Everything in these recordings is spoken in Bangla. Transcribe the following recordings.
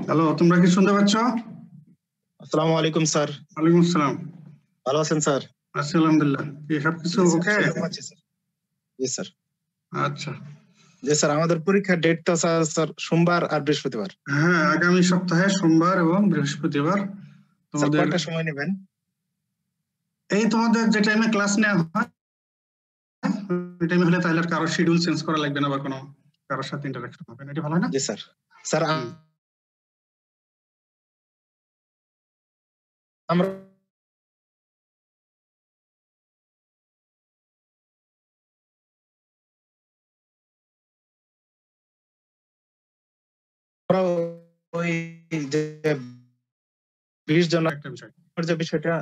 হ্যালো, তোমরা কি শুনতে পাচ্ছ? আসসালামু আলাইকুম স্যার। ওয়ালাইকুম আসসালাম। ভালো আছেন স্যার? আছি আলহামদুলিল্লাহ। কি সবকিছু ওকে? জি স্যার। আচ্ছা। জি স্যার, আমাদের পরীক্ষার ডেট তো স্যার সোমবার আর বৃহস্পতিবার। হ্যাঁ, আগামী সপ্তাহে সোমবার এবং বৃহস্পতিবার। স্যার তোমাদের কয়টা সময় নেবেন? এই তোমাদের যে টাইমে ক্লাস নেওয়া হয় ওই টাইমে হলে তাহলে আর কারো শিডিউল চেঞ্জ করা লাগবে না বা কোনো কারোর সাথে ইন্টারাকশন হবে না। এটা ভালো হয় না? জি স্যার। স্যার হুম। আমরা ওই যে 20 জন একটা বিষয়। যে বিষয়টা,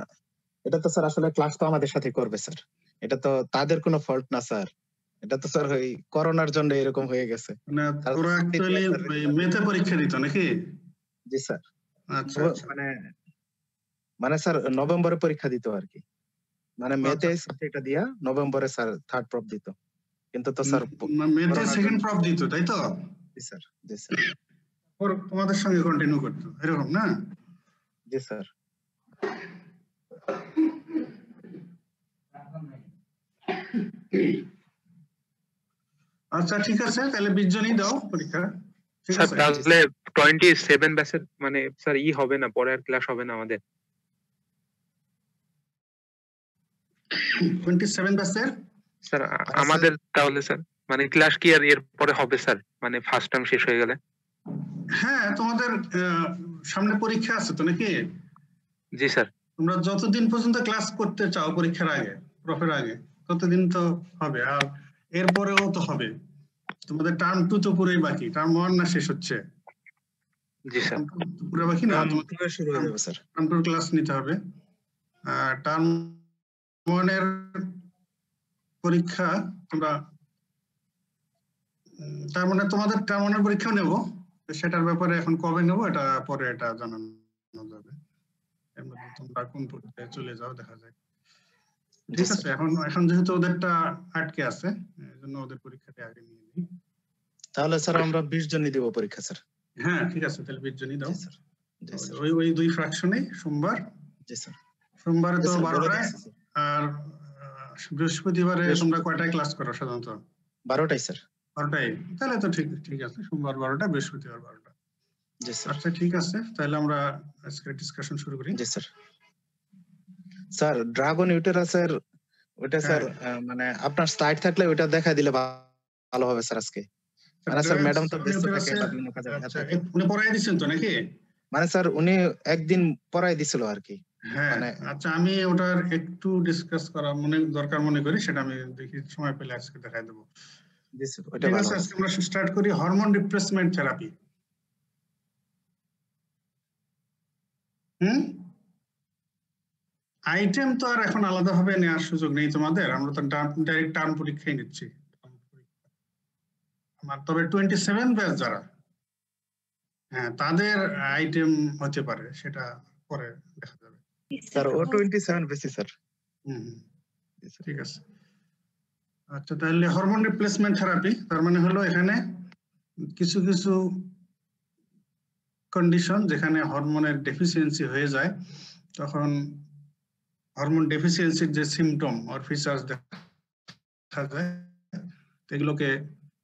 এটা তো স্যার আসলে ক্লাস তো আমাদের সাথে করবে স্যার। এটা তো তাদের কোনো ফল্ট না স্যার। এটা তো স্যার ওই করোনার জন্য এরকম হয়ে গেছে। মানে ওরা অ্যাকচুয়ালি মেতে পরীক্ষা দিত নাকি? জি স্যার। আচ্ছা আচ্ছা। মানে স্যার নভেম্বরে পরীক্ষা দিত আরকি। মানে মেতে আচ্ছা। সাবজেক্টটা দিয়া নভেম্বরে স্যার থার্ড প্রপ দিত। কিন্তু তো স্যার মেতে করোনার সেকেন্ড জন্য। প্রপ দিত, তাই তো? জি স্যার, জি স্যার। ওর তোমাদের সঙ্গে কন্টিনিউ করতো এরকম না? জি স্যার। আচ্ছা ঠিক আছে, তাহলে 20 জনই দাও পরীক্ষা। ঠিক স্যার আছে। তাহলে 27 ব্যাচের মানে স্যার হবে না, পরে আর ক্লাস হবে না আমাদের। 27 ব্যাচের স্যার আমাদের তাহলে স্যার মানে ক্লাস কি আর এর পরে হবে স্যার, মানে ফার্স্ট টার্ম শেষ হয়ে গেলে? হ্যাঁ, তোমাদের সামনে পরীক্ষা আছে তো নাকি? জি স্যার। তোমরা যতদিন পর্যন্ত ক্লাস করতে চাও পরীক্ষার আগে, প্রফের আগে, ততদিন তো হবে। আর এরপরেও তো হবে। তোমাদের টার্ম 2 তো পুরোই বাকি। টার্ম 1 না শেষ হচ্ছে? জি স্যার। পুরো বাকি না? তোমাদের শুরু হয়ে যাবে স্যার। টার্ম 2 ক্লাস নিতে হবে। টার্ম 1 এর পরীক্ষা তোমরা তার মানে তোমাদের টার্ম 1 এর পরীক্ষাও নেব। সেটার ব্যাপারে এখন কবে নেব এটা পরে এটা জানানো যাবে। এর মধ্যে তোমরা কোন পর্যায়ে চলে যাও দেখা যায়। ঠিক আছে, এখন যেহেতু ওদেরটা আটকে আছে, এজন্য ওদের পরীক্ষাটা আগে নিয়ে নিই। তাহলে স্যার আমরা 20 জনই দেব পরীক্ষা স্যার। হ্যাঁ ঠিক আছে, তাহলে 20 জনই দাও। জি স্যার। জি স্যার। ওই দুই ফ্র্যাকশনে সোমবার। জি স্যার। সোমবারে তো জি স্যার, বলে 12টায়। দিচ্ছি স্যার। আর বৃহস্পতিবারে তোমরা কয়টায় ক্লাস করো সাধারণত? 12টায় স্যার। 12টায়। তাহলে তো ঠিক আছে, সোমবার 12টা, বৃহস্পতিবার 12টা। জি স্যার। আচ্ছা ঠিক আছে, তাহলে আমরা আজকে ডিসকাশন শুরু করি। জি স্যার। স্যার ড্রাগন ইউটেরাসের ওটা স্যার মানে আপনার স্লাইড থাকলে ওটা দেখাই দিলে ভালো হবে স্যার আজকে। মানে স্যার ম্যাডাম তো ব্যস্ত থাকে বা বিভিন্ন কাজে থাকে। উনি পড়াই দিচ্ছেন তো নাকি? মানে স্যার উনি একদিন পড়াই দিছিল আরকি। হ্যাঁ, মানে আচ্ছা আমি ওটার একটু ডিসকাস করা দরকার মনে করি, সেটা আমি দেখি সময় পেলে আজকে দেখাই দেবো। জি স্যার, ওটা ঠিক ভালো আছে, হবে। আজকে আমরা স্টার্ট করি হরমোন রিপ্লেসমেন্ট থেরাপি। আইটেম তো আর এখন আলাদাভাবে নেওয়ার সুযোগ নেই তোমাদের, আমরা তো ডাইরেক্ট টার্ম পরীক্ষাই নিচ্ছি। আমার তবে 27 ব্যাচ যারা, হ্যাঁ তাদের আইটেম হতে পারে, সেটা পরে দেখা যাবে। স্যার ও 27 বেশি স্যার। ঠিক আছে। আচ্ছা তাহলে হরমোন রিপ্লেসমেন্ট থেরাপি তার মানে হলো এখানে কিছু কিছু কন্ডিশন যেখানে হরমোনের ডেফিসিয়েন্সি হয়ে যায়, তখন হরমোন ডেফিসিয়েন্সির যে সিমটম আর ফিচার্স দেখা যায়, এগুলোকে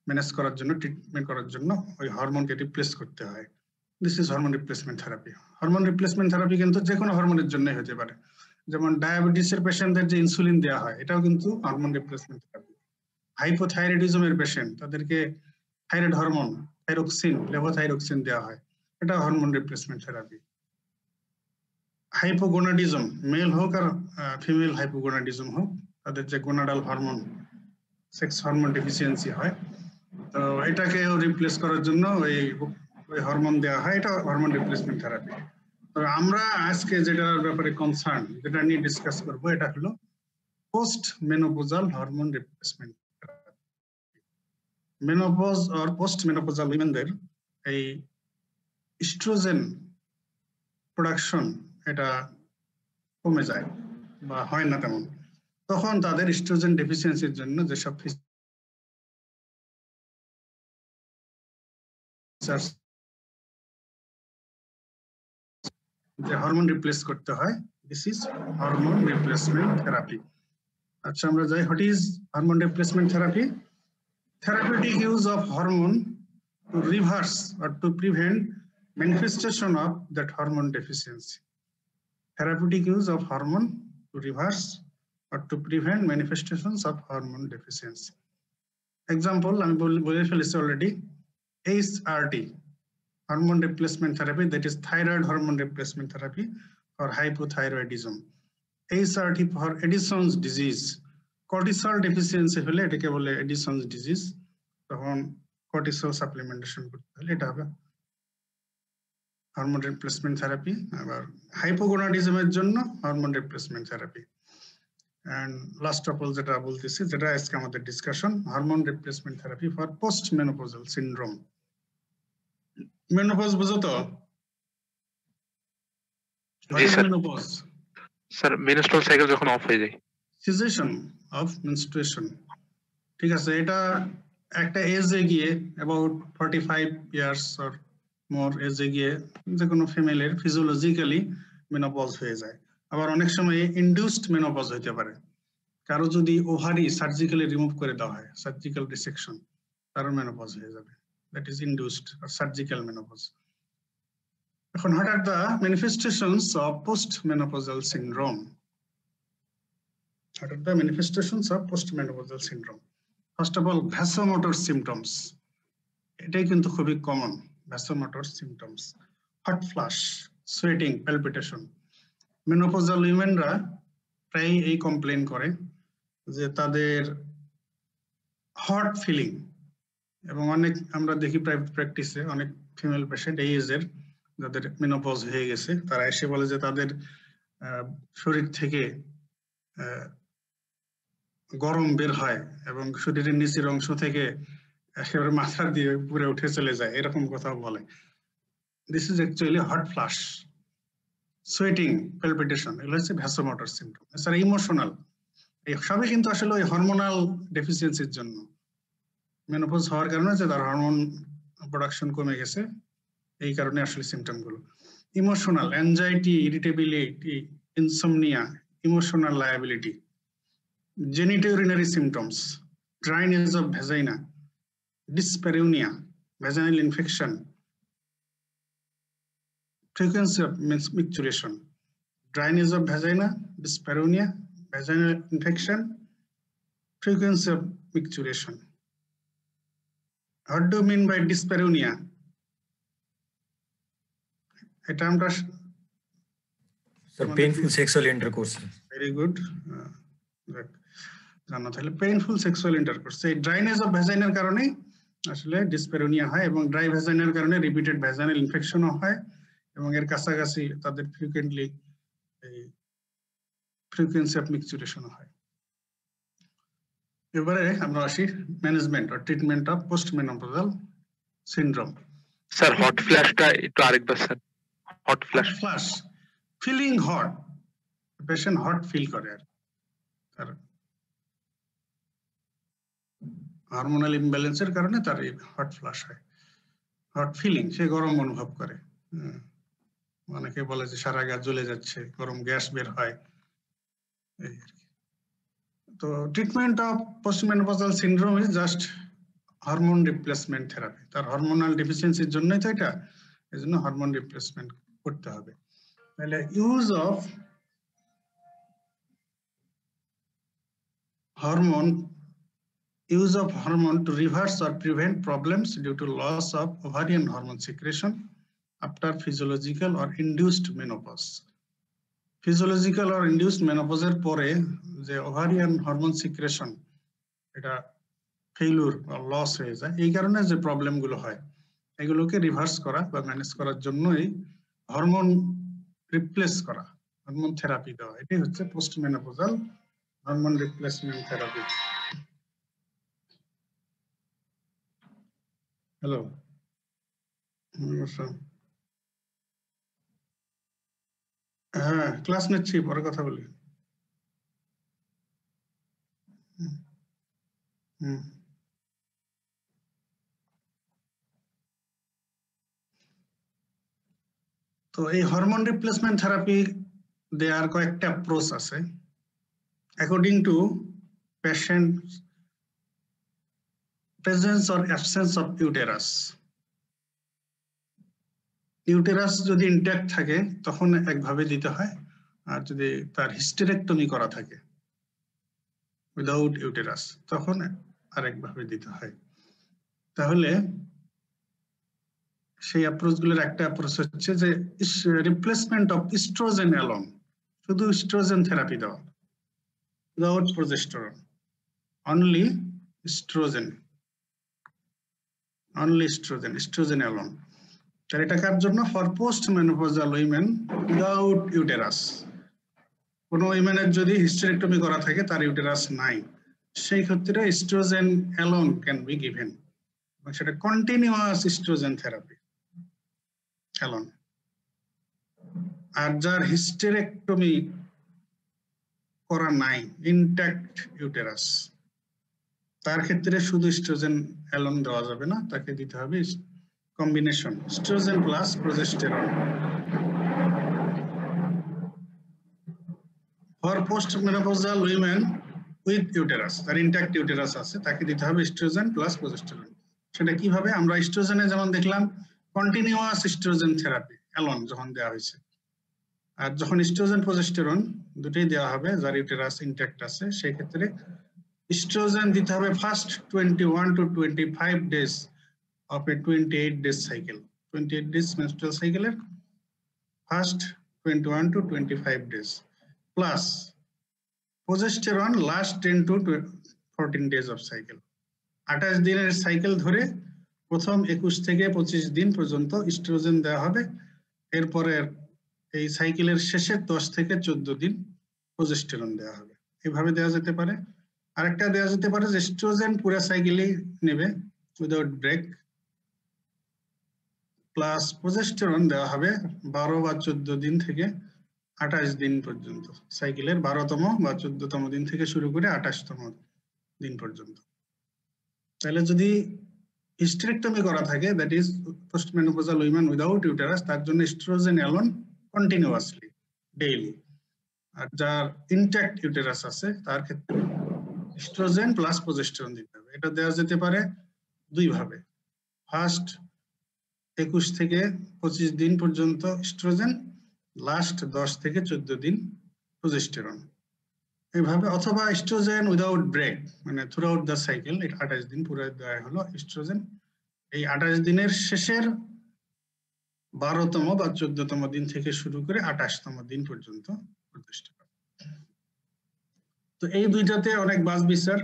ম্যানেজ করার জন্য, ট্রিটমেন্ট করার জন্য ওই হরমোনকে রিপ্লেস করতে হয়। This is hormone replacement therapy. Hormone replacement therapy কিন্তু যে কোনো হরমোনের জন্যই হতে পারে। যেমন ডায়াবেটিসের পেশেন্টদের যে ইনসুলিন দেওয়া হয়, এটাও কিন্তু হরমোন রিপ্লেসমেন্ট থেরাপি। হাইপোথাইরয়েডিজমের পেশেন্ট, তাদেরকে থাইরয়েড হরমোন থাইরোক্সিন, লেভোথাইরোক্সিন দেওয়া হয়, এটা hormone replacement therapy. Hypogonadism, male হোক আর ফিমেল হাইপোগোনাডিজম হোক, তাদের যে gonadal hormone, sex hormone deficiency হয়, তো এটাকেও রিপ্লেস করার জন্য ওই হরমোন দেওয়া হয়, এটা হরমোন রিপ্লেসমেন্ট থেরাপি। তবে আমরা আজকে যেটার ব্যাপারে কনসার্ন, যেটা নিয়ে ডিসকাস করবো, এটা হলো post menopausal hormone replacement therapy. Menopause আর পোস্ট মেনোপোজাল উইমেনদের এই ইস্ট্রোজেন প্রোডাকশন এটা কমে যায় বা হয় না তেমন, তখন তাদের ইস্ট্রোজেন ডেফিসিয়েন্সির জন্য যেসব ফিচার্স যে হরমোন রিপ্লেস করতে হয়, this is hormone replacement therapy. আচ্ছা আমরা যাই, what is hormone replacement therapy? Therapeutic use of hormone to reverse or to prevent manifestation of that hormone deficiency. Therapeutic use of hormone to reverse or to prevent manifestations of hormone deficiency. Example, আমি বলে ফেলেছি already, HRT, hormone replacement therapy, that is thyroid hormone replacement therapy for hypothyroidism. HRT for Addison's disease, cortisol deficiency হলে এটাকে বলে এডিসনস ডিজিজ, তখন কর্টিসল সাপ্লিমেন্টেশন করতে হলে এটা হবে হরমোন রিপ্লেসমেন্ট থেরাপি। আবার হাইপোগোনাডিজমের জন্য hormone replacement therapy. And last of all যেটা বলতেছি, যেটা আজকে আমাদের discussion, hormone replacement therapy for post menopausal syndrome. Menopause বুঝো তো? মেনোপজ স্যার মেনস্ট্রুয়াল সাইকেল যখন অফ হয়ে যায়, সিজেশন অফ মেনস্ট্রুয়েশন, ঠিক আছে? এটা একটা এজে গিয়ে অ্যাবাউট 45 ইয়ার্স অর মোর এজে গিয়ে যে কোনো ফিমেলের ফিজিওলজিক্যালি মেনোপজ হয়ে যায়। আবার অনেক সময় ইনডিউসড মেনোপজ হতে পারে, কারো যদি ওভারি সার্জিক্যালি রিমুভ করে দেওয়া হয়, সার্জিক্যাল ডিসেকশন, তারও মেনোপজ হয়ে যাবে, that is induced or surgical menopause. এখন what are the manifestations of post menopausal syndrome? What are the manifestations of postmenopausal syndrome? First of all, vasomotor symptoms. এটাই কিন্তু খুবই common, vasomotor symptoms. Hot flush, sweating, palpitation. Menopausal womenরা প্রায় এই কমপ্লেইন করে যে তাদের হট ফিলিং, এবং অনেক আমরা দেখি প্রাইভেট প্র্যাকটিসে অনেক ফিমেল পেশেন্ট এই এজের যাদের মেনোপজ হয়ে গেছে, তারা এসে বলে যে তাদের শরীর থেকে গরম বের হয় এবং শরীরের নিচের অংশ থেকে একেবারে মাথা দিয়ে পুরো উঠে চলে যায়, এরকম কথা বলে। This is actually hot flush, sweating, palpitation, এগুলো হচ্ছে ভ্যাসোমোটর সিম্পটম। এছাড়া ইমোশনাল, এই সবই কিন্তু আসলে ওই হরমোনাল ডেফিসিয়েন্সির জন্য, মেনোপজ হওয়ার কারণে যে তার হরমোন প্রোডাকশন কমে গেছে, এই কারণে আসলে সিম্পটম গুলো। Emotional, anxiety, irritability, insomnia, emotional liability. Genitourinary symptoms, dryness of vagina, dyspareunia, vaginal infection, frequency of micturition, dryness of vagina, dyspareunia, vaginal infection, frequency of micturition. What do you mean by dyspareunia? এটা আমরা painful sexual intercourse. Very good. জানা তাহলে পেইনফুল সেক্সুয়াল ইন্টারকোর্স, এই ড্রাইনেস অফ ভ্যাজাইনার কারণে আসলে ডিসপ্যারোনিয়া হয়, এবং ড্রাই ভ্যাজাইনার কারণে রিপিটেড ভ্যাজাইনাল ইনফেকশনও হয়, এবং এর কাছাকাছি তাদের ফ্রিকোয়েন্টলি এই ফ্রিকোয়েন্সি অফ মিক্সচুরেশন হয়। এবারে আমরা আসি management or treatment of post menopausal syndrome. Sir hot ফ্ল্যাশটা একটু আরেকবার sir, hot flash, feeling hot, patient hot feel করে, আর তার হরমোনাল ইমব্যালেন্সের কারণে তার এই হট ফ্লাশ হয়, হট ফিলিং, সে গরম অনুভব করে। অনেকে বলে যে সারা গা জ্বলে যাচ্ছে, গরম গ্যাস বের হয়। তো treatment of postmenopausal syndrome is just hormone replacement therapy. তার হরমোনাল ডেফিসিয়েন্সির জন্যই তো এটা, এই জন্য হরমোন রিপ্লেসমেন্ট করতে হবে। তাহলে use of hormone to reverse or prevent problems due to loss of ovarian hormone secretion after physiological or induced menopause. Physiological or induced menopause এর পরে যে ovarian hormone secretion এটা ফেইলিউর বা লস হয়ে যায়, এই কারণে যে প্রবলেম গুলো হয় এগুলোকে রিভার্স করা বা ম্যানেজ করার জন্যই হরমোন রিপ্লেস করা, হরমোন থেরাপি দেওয়া, এটাই হচ্ছে post menopausal hormone replacement therapy. Hello, হ্যাঁ ক্লাস নিচ্ছি, পরে কথা বলি। তো এই হরমোন রিপ্লেসমেন্ট থেরাপি দেওয়ার কয়েকটা অ্যাপ্রোচ আছে according to patient presence or absence of uterus. Uterus যদি ইনট্যাক্ট থাকে তখন একভাবে দিতে হয়, আর যদি তার হিস্টেরেক্টমি করা থাকে উইদাউট ইউটেরাস তখন আরেকভাবে দিতে হয়। তাহলে সেই অ্যাপ্রোচগুলোর একটা অ্যাপ্রোচ হচ্ছে যে রিপ্লেসমেন্ট অফ ইস্ট্রোজেন অ্যালোন, শুধু ইস্ট্রোজেন থেরাপি দেওয়া without progesterone, only estrogen, estrogen alone. তার এটা কার জন্য? For post menopausal women without uterus. কোনো উইমেনের যদি হিস্টেরেক্টমি করা থাকে, তার ইউটেরাস নাই, সেই ক্ষেত্রে estrogen alone can be given, এবং সেটা কন্টিনিউয়াস ইস্ট্রোজেন থেরাপি অ্যালোন। আর যার হিস্টেরেক্টমি করা নাই, ইনট্যাক্ট ইউটেরাস, তার ক্ষেত্রে শুধু ইস্ট্রোজেন অ্যালোন দেওয়া যাবে না, তাকে দিতে হবে combination estrogen plus progesterone. For post menopausal women with uterus, তার ইনট্যাক্ট ইউটেরাস আছে, তাকে দিতে হবে ইস্ট্রোজেন প্লাস প্রজেস্টেরন। সেটা কিভাবে? আমরা ইস্ট্রোজেনে যেমন দেখলাম কন্টিনিউয়াস ইস্ট্রোজেন থেরাপি অ্যালোন যখন দেওয়া হয়েছে, আর যখন ইস্ট্রোজেন প্রজেস্টেরন দুটোই দেওয়া হবে যার ইউটেরাস ইনট্যাক্ট আছে, সেই ক্ষেত্রে ইস্ট্রোজেন দিতে হবে first 21 to 25 days of a 28 days cycle, 28 days menstrual cycle এর first 21 to 25 days plus progesterone last 10 to 14 days of cycle। 28 দিনের সাইকেল ধরে প্রথম 21 থেকে 25 দিন পর্যন্ত ইস্ট্রোজেন দেওয়া হবে, এরপরে এই সাইকেলের শেষে 10 থেকে 14 দিন প্রজেস্টেরন দেওয়া হবে। এভাবে দেওয়া যেতে পারে। আরেকটা দেওয়া যেতে পারে যে ইস্ট্রোজেন পুরো সাইকেলই নেবে উইদাউট ব্রেক, প্লাস প্রজেস্টেরন দেওয়া হবে 12 বা 14 দিন থেকে 28 দিন পর্যন্ত, সাইকেলের 12তম বা 14তম দিন থেকে শুরু করে 28তম দিন পর্যন্ত। তাহলে যদি হিস্টেরেক্টমি করা থাকে, that is post menopausal women without uterus, তার জন্য ইস্ট্রোজেন অ্যালোন কন্টিনিউয়াসলি ডেইলি। আর যার ইনট্যাক্ট ইউটেরাস আছে তার ক্ষেত্রে ইস্ট্রোজেন প্লাস প্রজেস্টেরন দিতে হবে। এটা দেওয়া যেতে পারে দুই ভাবে, ফার্স্ট 21 থেকে 25 দিন পর্যন্ত ইস্ট্রোজেন, লাস্ট 10 থেকে 14 দিন প্রজেস্টেরন এইভাবে, অথবা ইস্ট্রোজেন উইদাউট ব্রেক, মানে থ্রু আউট দ্য সাইকেল 28 দিন পুরো দেওয়া হলো ইস্ট্রোজেন, এই 28 দিনের শেষের 12তম বা 14তম দিন থেকে শুরু করে 28তম দিন পর্যন্ত প্রজেস্টেরন। তো এই দুইটাতে অনেক বাস বিচার,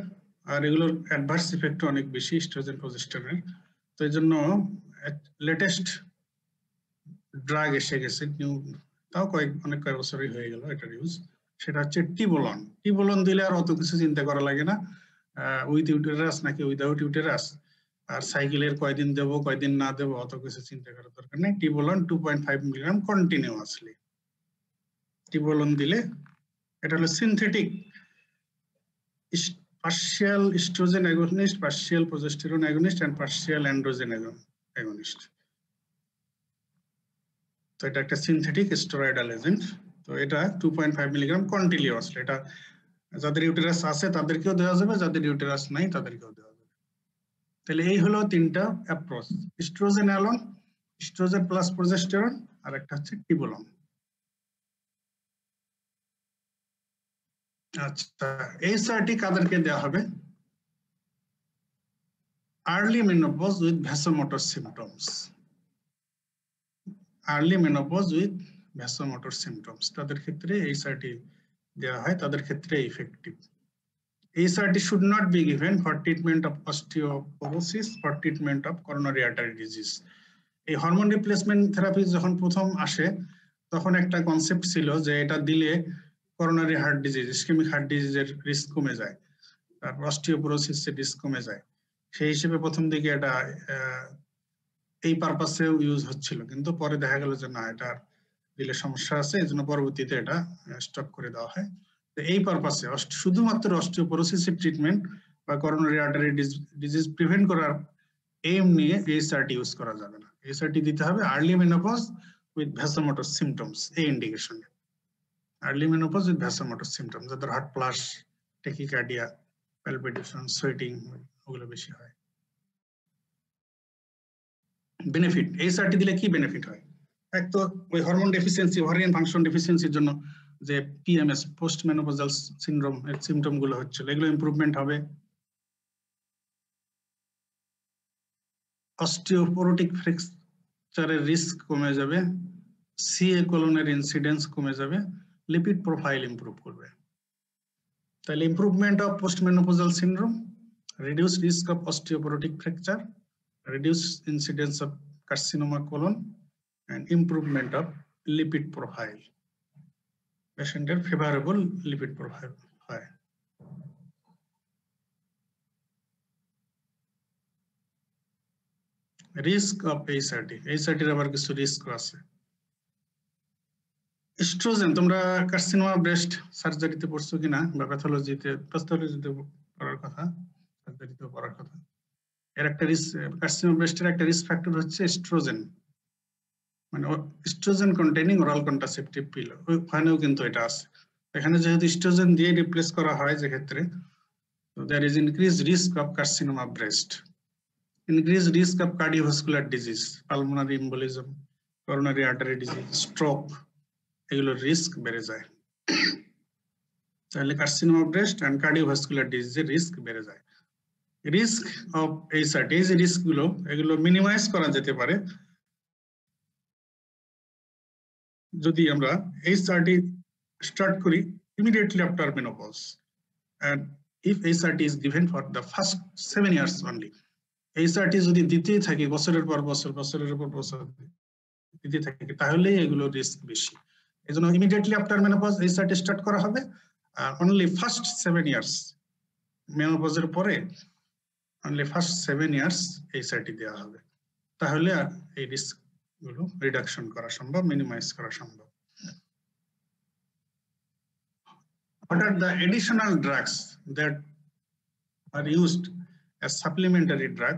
আর এগুলোর অ্যাডভার্স ইফেক্ট অনেক বেশি ইস্ট্রোজেন প্রজেস্টেরনের। তো এই জন্য লেটেস্ট ড্রাগ এসে গেছে নিউ, তাও অনেক কয়েক বছরই হয়ে গেল এটার ইউজ, সেটা হচ্ছে টিবোলন। টিবোলন দিলে আর অত কিছু চিন্তা করা লাগে না, উইথ ইউটেরাস নাকি উইদাউট ইউটেরাস, আর সাইকেলের কয়দিন দেবো কয়দিন না দেবো অত কিছু চিন্তা করার দরকার নেই। টিবোলন 2.5 মিলিগ্রাম কন্টিনিউয়াসলি টিবোলন দিলে, এটা হলো synthetic partial estrogen agonist, partial progesterone agonist and partial androgen agonist। তো এটা একটা সিনথেটিক স্টেরয়েডাল এজেন্ট। তো এটা 2.5 মিলিগ্রাম কন্টিনিউয়াসলি, এটা যাদের ইউটেরাস আছে তাদেরকেও দেওয়া যাবে, যাদের ইউটেরাস নাই তাদেরকেও দেওয়া যাবে। তাহলে এই হলো তিনটা approach, oestrogen alone, oestrogen plus progesterone, আর একটা হচ্ছে টিবোলন। আচ্ছা, এইচআরটি কাদেরকে দেওয়া হবে? Early menopause with vasomotor symptoms, early menopause with vasomotor symptoms, তাদের ক্ষেত্রে এইচআরটি দেওয়া হয়, তাদের ক্ষেত্রে effective. HRT should not be given for treatment of osteoporosis, for treatment of coronary artery disease. এই হরমোন রিপ্লেসমেন্ট থেরাপি যখন প্রথম আসে তখন একটা কনসেপ্ট ছিল যে এটা দিলে coronary heart disease, ischaemic heart ডিজিজের রিস্ক কমে যায়, তারপর অস্টিওপোরোসিসের রিস্ক কমে যায়, সেই হিসেবে প্রথম দিকে এটা এই পারপাসেও ইউজ হচ্ছিল, কিন্তু পরে দেখা গেল যে না, এটা দিলে সমস্যা আছে, এই জন্য পরবর্তীতে এটা স্টপ করে দেওয়া হয়। তো এই পারপাসে শুধুমাত্র অস্টিওপোরোসিসের ট্রিটমেন্ট বা করোনারি আর্টারি ডিজিজ প্রিভেন্ট করার এইম নিয়ে এইচআরটি ইউজ করা যাবে না। এইচআরটি দিতে হবে early menopause with vasomotor symptoms, a indication. Early menopause with vasomotor symptoms, যাদের heart flush, tachycardia, palpitation, sweating ওগুলো বেশি হয়। বেনিফিট HRT দিলে কি বেনিফিট হয়? এক তো ওই হরমোন ডেফিসিয়েন্সি, ওভারিয়ান ফাংশন ডেফিসিয়েন্সির জন্য যে PMS পোস্ট মেনোপজাল সিনড্রোম এর সিম্পটম গুলো হচ্ছিল এগুলো ইমপ্রুভমেন্ট হবে। অস্টিওপোরোটিক ফ্র্যাকচারের রিস্ক কমে যাবে, CA কোলনের ইনসিডেন্স কমে যাবে, লিপিড প্রোফাইল ইমপ্রুভ করবে। তাহলে improvement of post menopausal syndrome, reduce risk of osteoporotic fracture, reduce incidence of carcinoma colon, and improvement of lipid profile. Patient favorable lipid profile. Risk of HRT. HRT আবার কিছু রিস্ক আছে। এস্ট্রোজেন, তোমরা কার্সিনোমা ব্রেস্ট সার্জারিতে পড়ছো কিনা বা প্যাথোলজিতে পড়ার কথা, সার্জারিতে পড়ার কথা। এর একটা রিস্ক, কার্সিনোমা ব্রেস্টের একটা রিস্ক ফ্যাক্টর হচ্ছে এস্ট্রোজেন, মানে oestrogen containing oral contraceptive pill, ওখানেও কিন্তু এটা আছে। এখানে যেহেতু এস্ট্রোজেন দিয়ে রিপ্লেস করা হয় যে ক্ষেত্রে, there is increased risk of carcinoma breast, increased risk of cardiovascular disease, pulmonary embolism, coronary artery disease, stroke, এগুলোর রিস্ক বেড়ে যায়। তাহলে কার্সিনোমা ব্রেস্ট এন্ড কার্ডিওভাস্কুলার ডিজিজের রিস্ক বেড়ে যায়। রিস্ক অফ HRT, এই যে রিস্ক গুলো এগুলো মিনিমাইজ করা যেতে পারে যদি আমরা HRT স্টার্ট করি immediately after menopause, and if HRT is given for the first 7 years only. HRT যদি দিতেই থাকি বছরের পর বছর, বছরের পর বছর দিতে থাকি, তাহলে এগুলো রিস্ক বেশি। এজন্য immediately after menopause HRT start করা হবে, only first 7 years, মেনোপজের পরে only first 7 years HRT দেওয়া হবে, তাহলে এই রিস্ক গুলো রিডাকশন করা সম্ভব, মিনিমাইজ করা সম্ভব। What are the additional drugs that are used as supplementary drug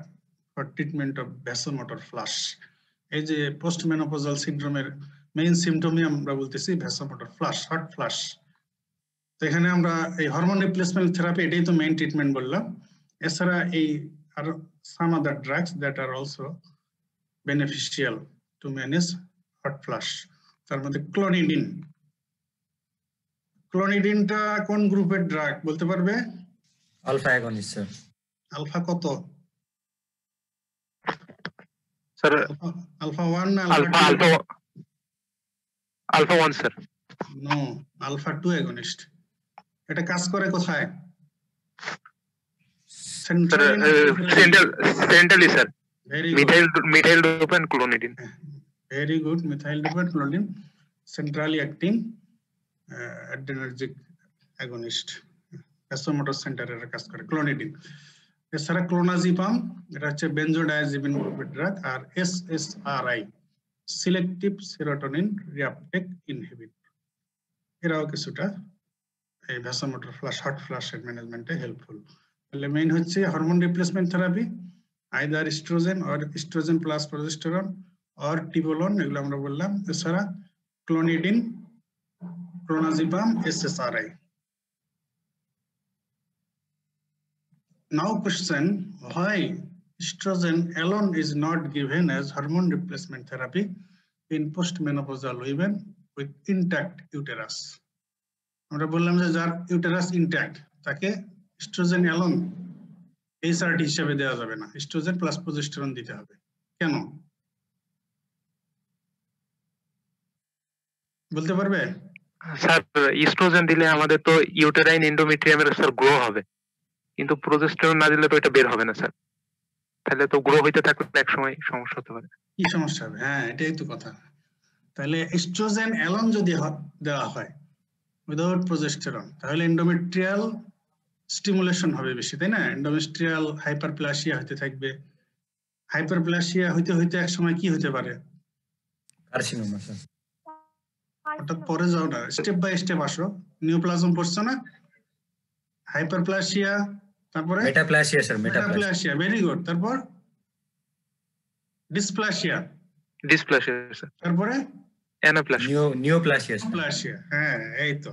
for treatment of vasomotor flush? এই যে পোস্ট মেনোপজাল সিনড্রোমের মেইন সিম্পটমই আমরা বলতেছি vasomotor flush, hot flush। তো এখানে আমরা এই হরমোন রিপ্লেসমেন্ট থেরাপি এটাই তো মেইন ট্রিটমেন্ট বললাম। এছাড়া এই আর some other drugs that are also beneficial to manage hot flush, তার মধ্যে ক্লোনিডিন। ক্লোনিডিনটা কোন গ্রুপের ড্রাগ বলতে পারবে? Alpha agonist sir. আলফা কত স্যার? আলফা 1 না alpha 1 sir. No, alpha 2 agonist. এটা কাজ করে কোথায়? Centrally sir. Methyldopa clonidine. Very good, methyldopa clonidine centrally acting adrenergic agonist, vasomotor সেন্টারের কাজ করে ক্লোনিডিন। এছাড়া ক্লোনাজিপাম, এটা হচ্ছে বেনজোডায়াজিপিন গ্রুপের ড্রাগ, আর SSRI selective serotonin reuptake inhibitor, এরাও কিছুটা এই ভাসোমোটর ফ্লাশ, হট ফ্লাশের ম্যানেজমেন্টে হেল্পফুল। তাহলে মেইন হচ্ছে hormone replacement therapy, either oestrogen or oestrogen plus progesterone or tibolone, এগুলো আমরা বললাম। এছাড়া clonidine, clonazepam, SSRI। Now question, why estrogen alone is not given as hormone replacement therapy in postmenopausal women with intact uterus? আমরা বললাম যে যার ইউটেরাস ইনট্যাক্ট তাকে এস্ট্রোজেন অ্যালোন HRT হিসেবে দেওয়া যাবে না, এস্ট্রোজেন প্লাস প্রজেস্টেরন দিতে হবে। কেন বলতে পারবে? স্যার ইস্ট্রোজেন দিলে আমাদের তো ইউটেরাইন এন্ডোমেট্রিয়ামের স্যার গ্রো হবে, কিন্তু প্রজেস্টেরন না দিলে তো এটা বের হবে না স্যার। তাহলে তো গ্রো হইতে থাকলে এক সময় সমস্যা হতে পারে। কি সমস্যা হবে? হ্যাঁ, এটাই তো কথা। তাহলে এস্ট্রোজেন অ্যালোন যদি দেওয়া হয় উইদাউট প্রজেস্টেরন, তাহলে এন্ডোমেট্রিয়াল স্টিমুলেশন হবে বেশি, তাই না? এন্ডোমেট্রিয়াল হাইপারপ্লাসিয়া হতে থাকবে। হাইপারপ্লাসিয়া হইতে হইতে এক সময় কি হতে পারে? Carcinoma sir. হঠাৎ পরে যাও না, স্টেপ বাই স্টেপ আসো। নিওপ্লাজম পড়ছো না? হাইপারপ্লাসিয়া, তারপরে metaplasia sir. Metaplasia, very good. তারপর ডিসপ্লাসিয়া, ডিসপ্লাসিয়া স্যার। তারপরে অ্যানাপ্লাস্টিয়া। Neoplasia sir. প্লাসিয়া, হ্যাঁ এই তো।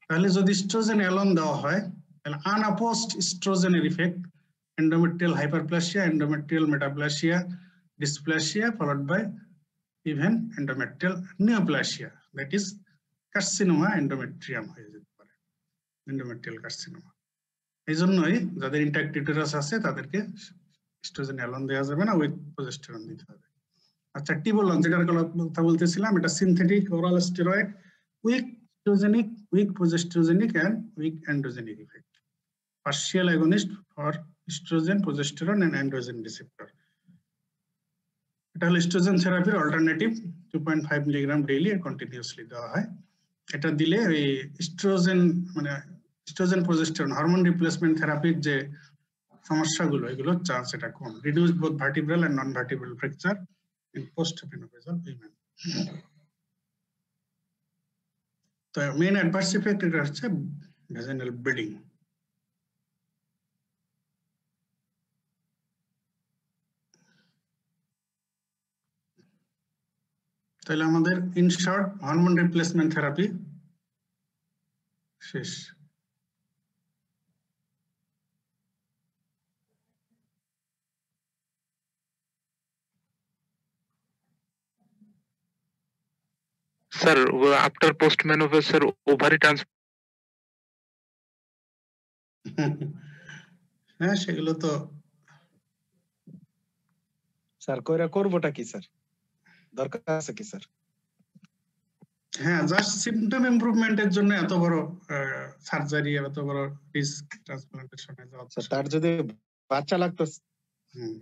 তাহলে যদি ইস্ট্রোজেন অ্যালন দেওয়া হয় তাহলে আনঅপোজড ইস্ট্রোজেনের effect endometrial hyperplasia, endometrial metaplasia, dysplasia followed by even endometrial neoplasia, that is carcinoma endometrium হয়ে যেতে পারে, endometrial carcinoma। এই জন্যই যাদের ইন্ট্যাক্ট ইউটেরাস আছে তাদেরকে ইস্ট্রোজেন অ্যালন দেওয়া যাবে না, উইথ প্রজেস্টেরন দিতে হবে। আচ্ছা, টিবোলন যেটার কথা বলতেছিলাম, এটা synthetic oral steroid, weak oestrogenic, weak progesterogenic and weak androgenic effect, partial agonist for estrogen, progesterone and androgen receptor। এটা হলো estrogen থেরাপির অল্টারনেটিভ, 2.5 মিলিগ্রাম ডেইলি কন্টিনিউয়াসলি দেওয়া হয়। এটা দিলে ওই ইস্ট্রোজেন মানে ইস্ট্রোজেন প্রজেস্টেরন হরমোন রিপ্লেসমেন্ট থেরাপির যে সমস্যাগুলো, এগুলোর চান্স এটা কম। Reduce both vertebral and non vertebral fracture in post menopausal women. তো মেইন অ্যাডভার্স ইফেক্ট এটা হচ্ছে ভ্যাজিনাল ব্লিডিং। তাহলে আমাদের in short hormone replacement therapy শেষ। Sir after post menopause sir ovary হ্যাঁ, সেগুলো তো স্যার কইরা করবোটা কি স্যার, দরকার আছে কি স্যার? হ্যাঁ, জাস্ট সিম্পটম ইমপ্রুভমেন্টের জন্য এত বড় সার্জারি, এত বড় রিস্ক ট্রান্সপ্লান্টেশনে যাওয়া। তার যদি বাচ্চা লাগতো,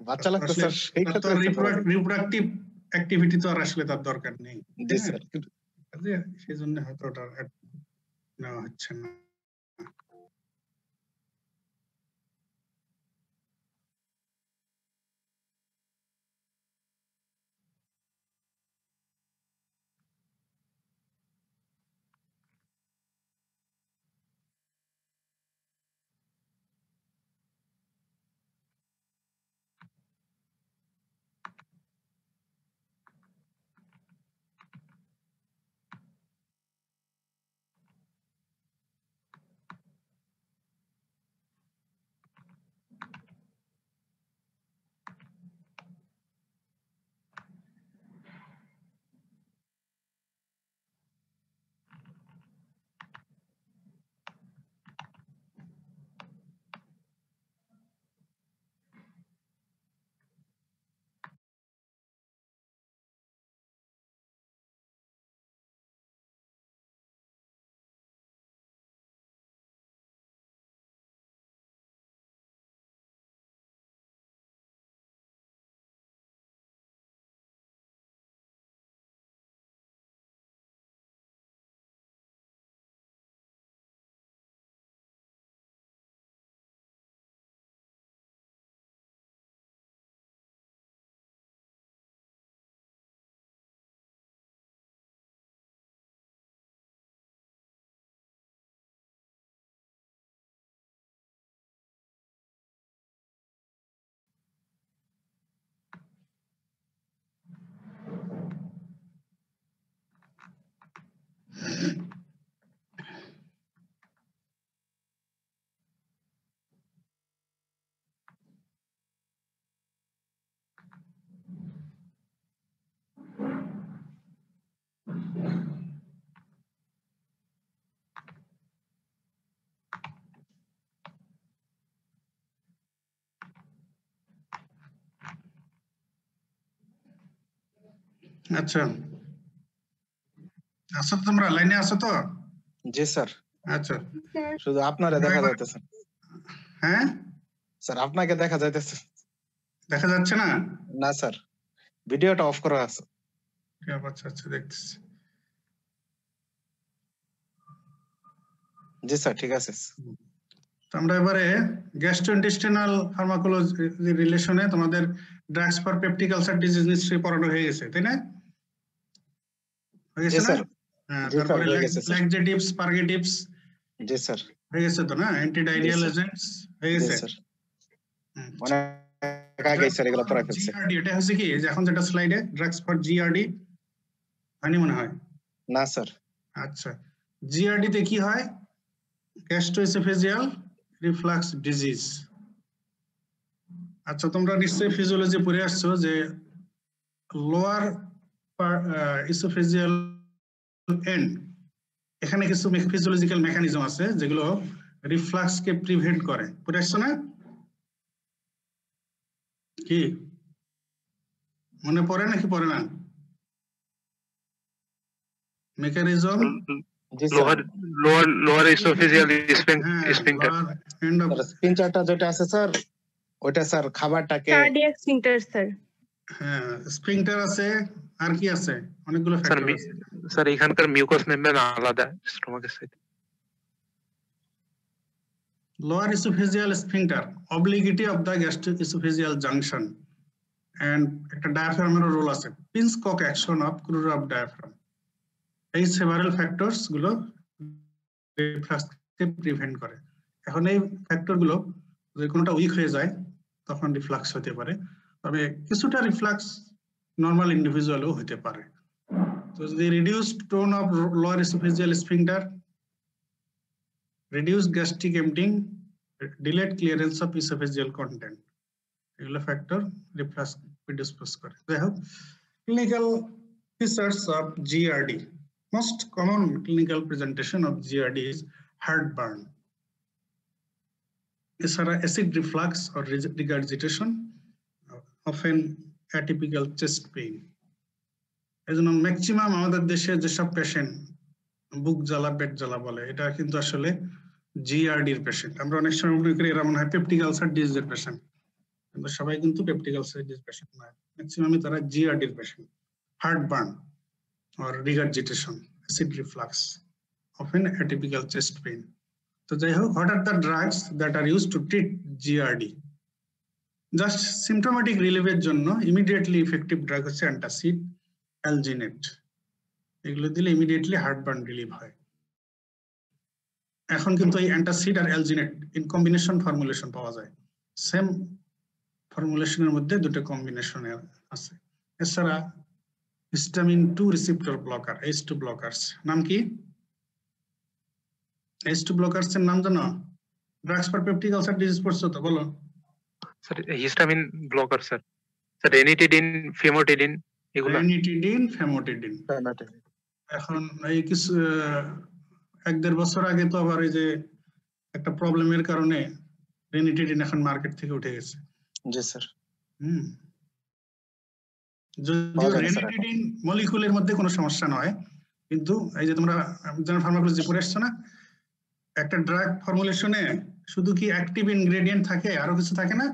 বাচ্চা লাগতো স্যার, সেই ক্ষেত্রে রিপ্রোডাক্টিভ অ্যাক্টিভিটি তো আর আসলে তার দরকার নেই। জি স্যার, সেই জন্য হয়তো ওটা নেওয়া হচ্ছে না। আচ্ছা, আছো তো, তোমরা লাইনে আছো তো? জি স্যার। আচ্ছা, শুধু আপনারে দেখা যাইতেছে। হ্যাঁ স্যার, আপনাকে দেখা যাইতেছে। দেখা যাচ্ছে না? না স্যার, ভিডিওটা অফ করা আছে। আচ্ছা আচ্ছা, দেখতেছি। জি স্যার, ঠিক আছে। তো আমরা এবারে গ্যাস্ট্রোইন্টেস্টিনাল ফার্মাকোলজি রিলেশনে তোমাদের drugs for peptic ulcer disease নিশ্চয়ই পড়ানো হয়ে গেছে, তাই না? হয়ে গেছে না? হ্যাঁ, তারপরে ল্যাক্সেটিভস, পার্গেটিভস। জি স্যার, হয়ে গেছে তো না? অ্যান্টিডাইরিয়াল এজেন্টস হয়ে গেছে স্যার। অনেক আগে স্যার এগুলো পড়া ফেলছে। জিআরডি, এটা হচ্ছে কি যে এখন যেটা স্লাইডে ড্রাগস ফর জিআরডি, হয়নি মনে হয়? না স্যার। আচ্ছা, জিআরডি তে কি হয়? গ্যাস্ট্রোএসোফেজিয়াল রিফ্লাক্স ডিজিজ। আচ্ছা, তোমরা নিশ্চয়ই ফিজিওলজি পড়ে আসছো যে লোয়ার ইসোফেজিয়াল এন্ড, এখানে কিছু ফিজিওলজিক্যাল মেকানিজম আছে যেগুলো রিফ্লাক্স কে প্রিভেন্ট করে। পড়ে আসছো না? কি মনে পড়ে নাকি পড়ে না? মেকানিজম জি স্যার। Lower oesophageal sphincter. স্পিনচারটা যেটা আছে স্যার, ওটা স্যার খাবারটাকে কার্ডিয়াক স্ফিংক্টার স্যার। হ্যাঁ, স্ফিংক্টার আছে, আর কি আছে? অনেকগুলো ফ্যাক্টর আছে স্যার। এখানকার মিউকাস মেমব্রেন আলাদা স্টোমাকের সাথে। lower esophageal sphincter, obliquity of the gastroesophageal junction, and একটা ডায়াফ্রামের রোল আছে, পিন্সকক অ্যাকশন অফ ক্রুর অফ ডায়াফ্রাম। এই সেভারাল ফ্যাক্টরস গুলো রিফ্লাক্সকে প্রিভেন্ট করে। এখন এই ফ্যাক্টর গুলো যদি কোনোটা উইক হয়ে যায় তখন রিফ্লাক্স হতে পারে, তবে কিছুটা রিফ্লাক্স নরমাল ইন্ডিভিজুয়ালও হতে পারে। তো যদি reduced tone of lower oesophageal sphincter, reduced gastric emptying, delayed clearance of esophageal content, এগুলো ফ্যাক্টর রিফ্লাক্স প্রিডিসপোজ করে। যাই হোক, clinical features of GERD. Most common clinical presentation of GERD is heartburn. এছাড়া acid reflux or regurgitation, often atypical chest pain. এজন্য ম্যাক্সিমাম আমাদের দেশে যেসব পেশেন্ট বুক জ্বালা পেট জ্বালা বলে, এটা কিন্তু আসলে জিআরডির পেশেন্ট। আমরা অনেক সময় মনে করি এরা মনে হয় পেপটিক আলসার ডিজিজের পেশেন্ট, কিন্তু সবাই কিন্তু পেপটিক আলসার ডিজিজ পেশেন্ট নয়, ম্যাক্সিমামই তারা জিআরডির patient. Heartburn or regurgitation, acid reflux, often atypical chest pain. তো যাই হোক, what are the drugs that are used to treat GERD? Just symptomatic রিলিফের জন্য ইমিডিয়েটলি ইফেক্টিভ ড্রাগ হচ্ছে অ্যান্টাসিড, অ্যালজিনেট। এগুলো দিলে ইমিডিয়েটলি হার্টবার্ন রিলিভ হয়। এখন কিন্তু এই অ্যান্টাসিড আর অ্যালজিনেট ইন কম্বিনেশন ফর্মুলেশন পাওয়া যায়, সেম ফর্মুলেশনের মধ্যে দুটো কম্বিনেশন আছে। এছাড়া হিস্টামিন 2 রিসেপ্টর ব্লকার, H2 ব্লকারস, নাম কি? H2 ব্লকারস এর নাম জানো? Drugs for peptic ulcer disease পড়ছো তো, বলো। Sir histamine blocker sir, ranitidine, famotidine, এগুলো। Ranitidine, famotidine. এখন এই কিছু 1-1.5 বছর আগে তো আবার এই যে একটা প্রবলেমের কারণে রেনিটিডিন এখন মার্কেট থেকে উঠে গেছে। জি স্যার। যদিও রেনিটিডিন মলিকুলের মধ্যে কোনো সমস্যা নয়, কিন্তু এই যে তোমরা জেনারেল ফার্মাকোলজি পড়ে আসছো না, একটা ড্রাগ ফর্মুলেশনে শুধু কি অ্যাক্টিভ ইনগ্রেডিয়েন্ট থাকে, আরো কিছু থাকে না,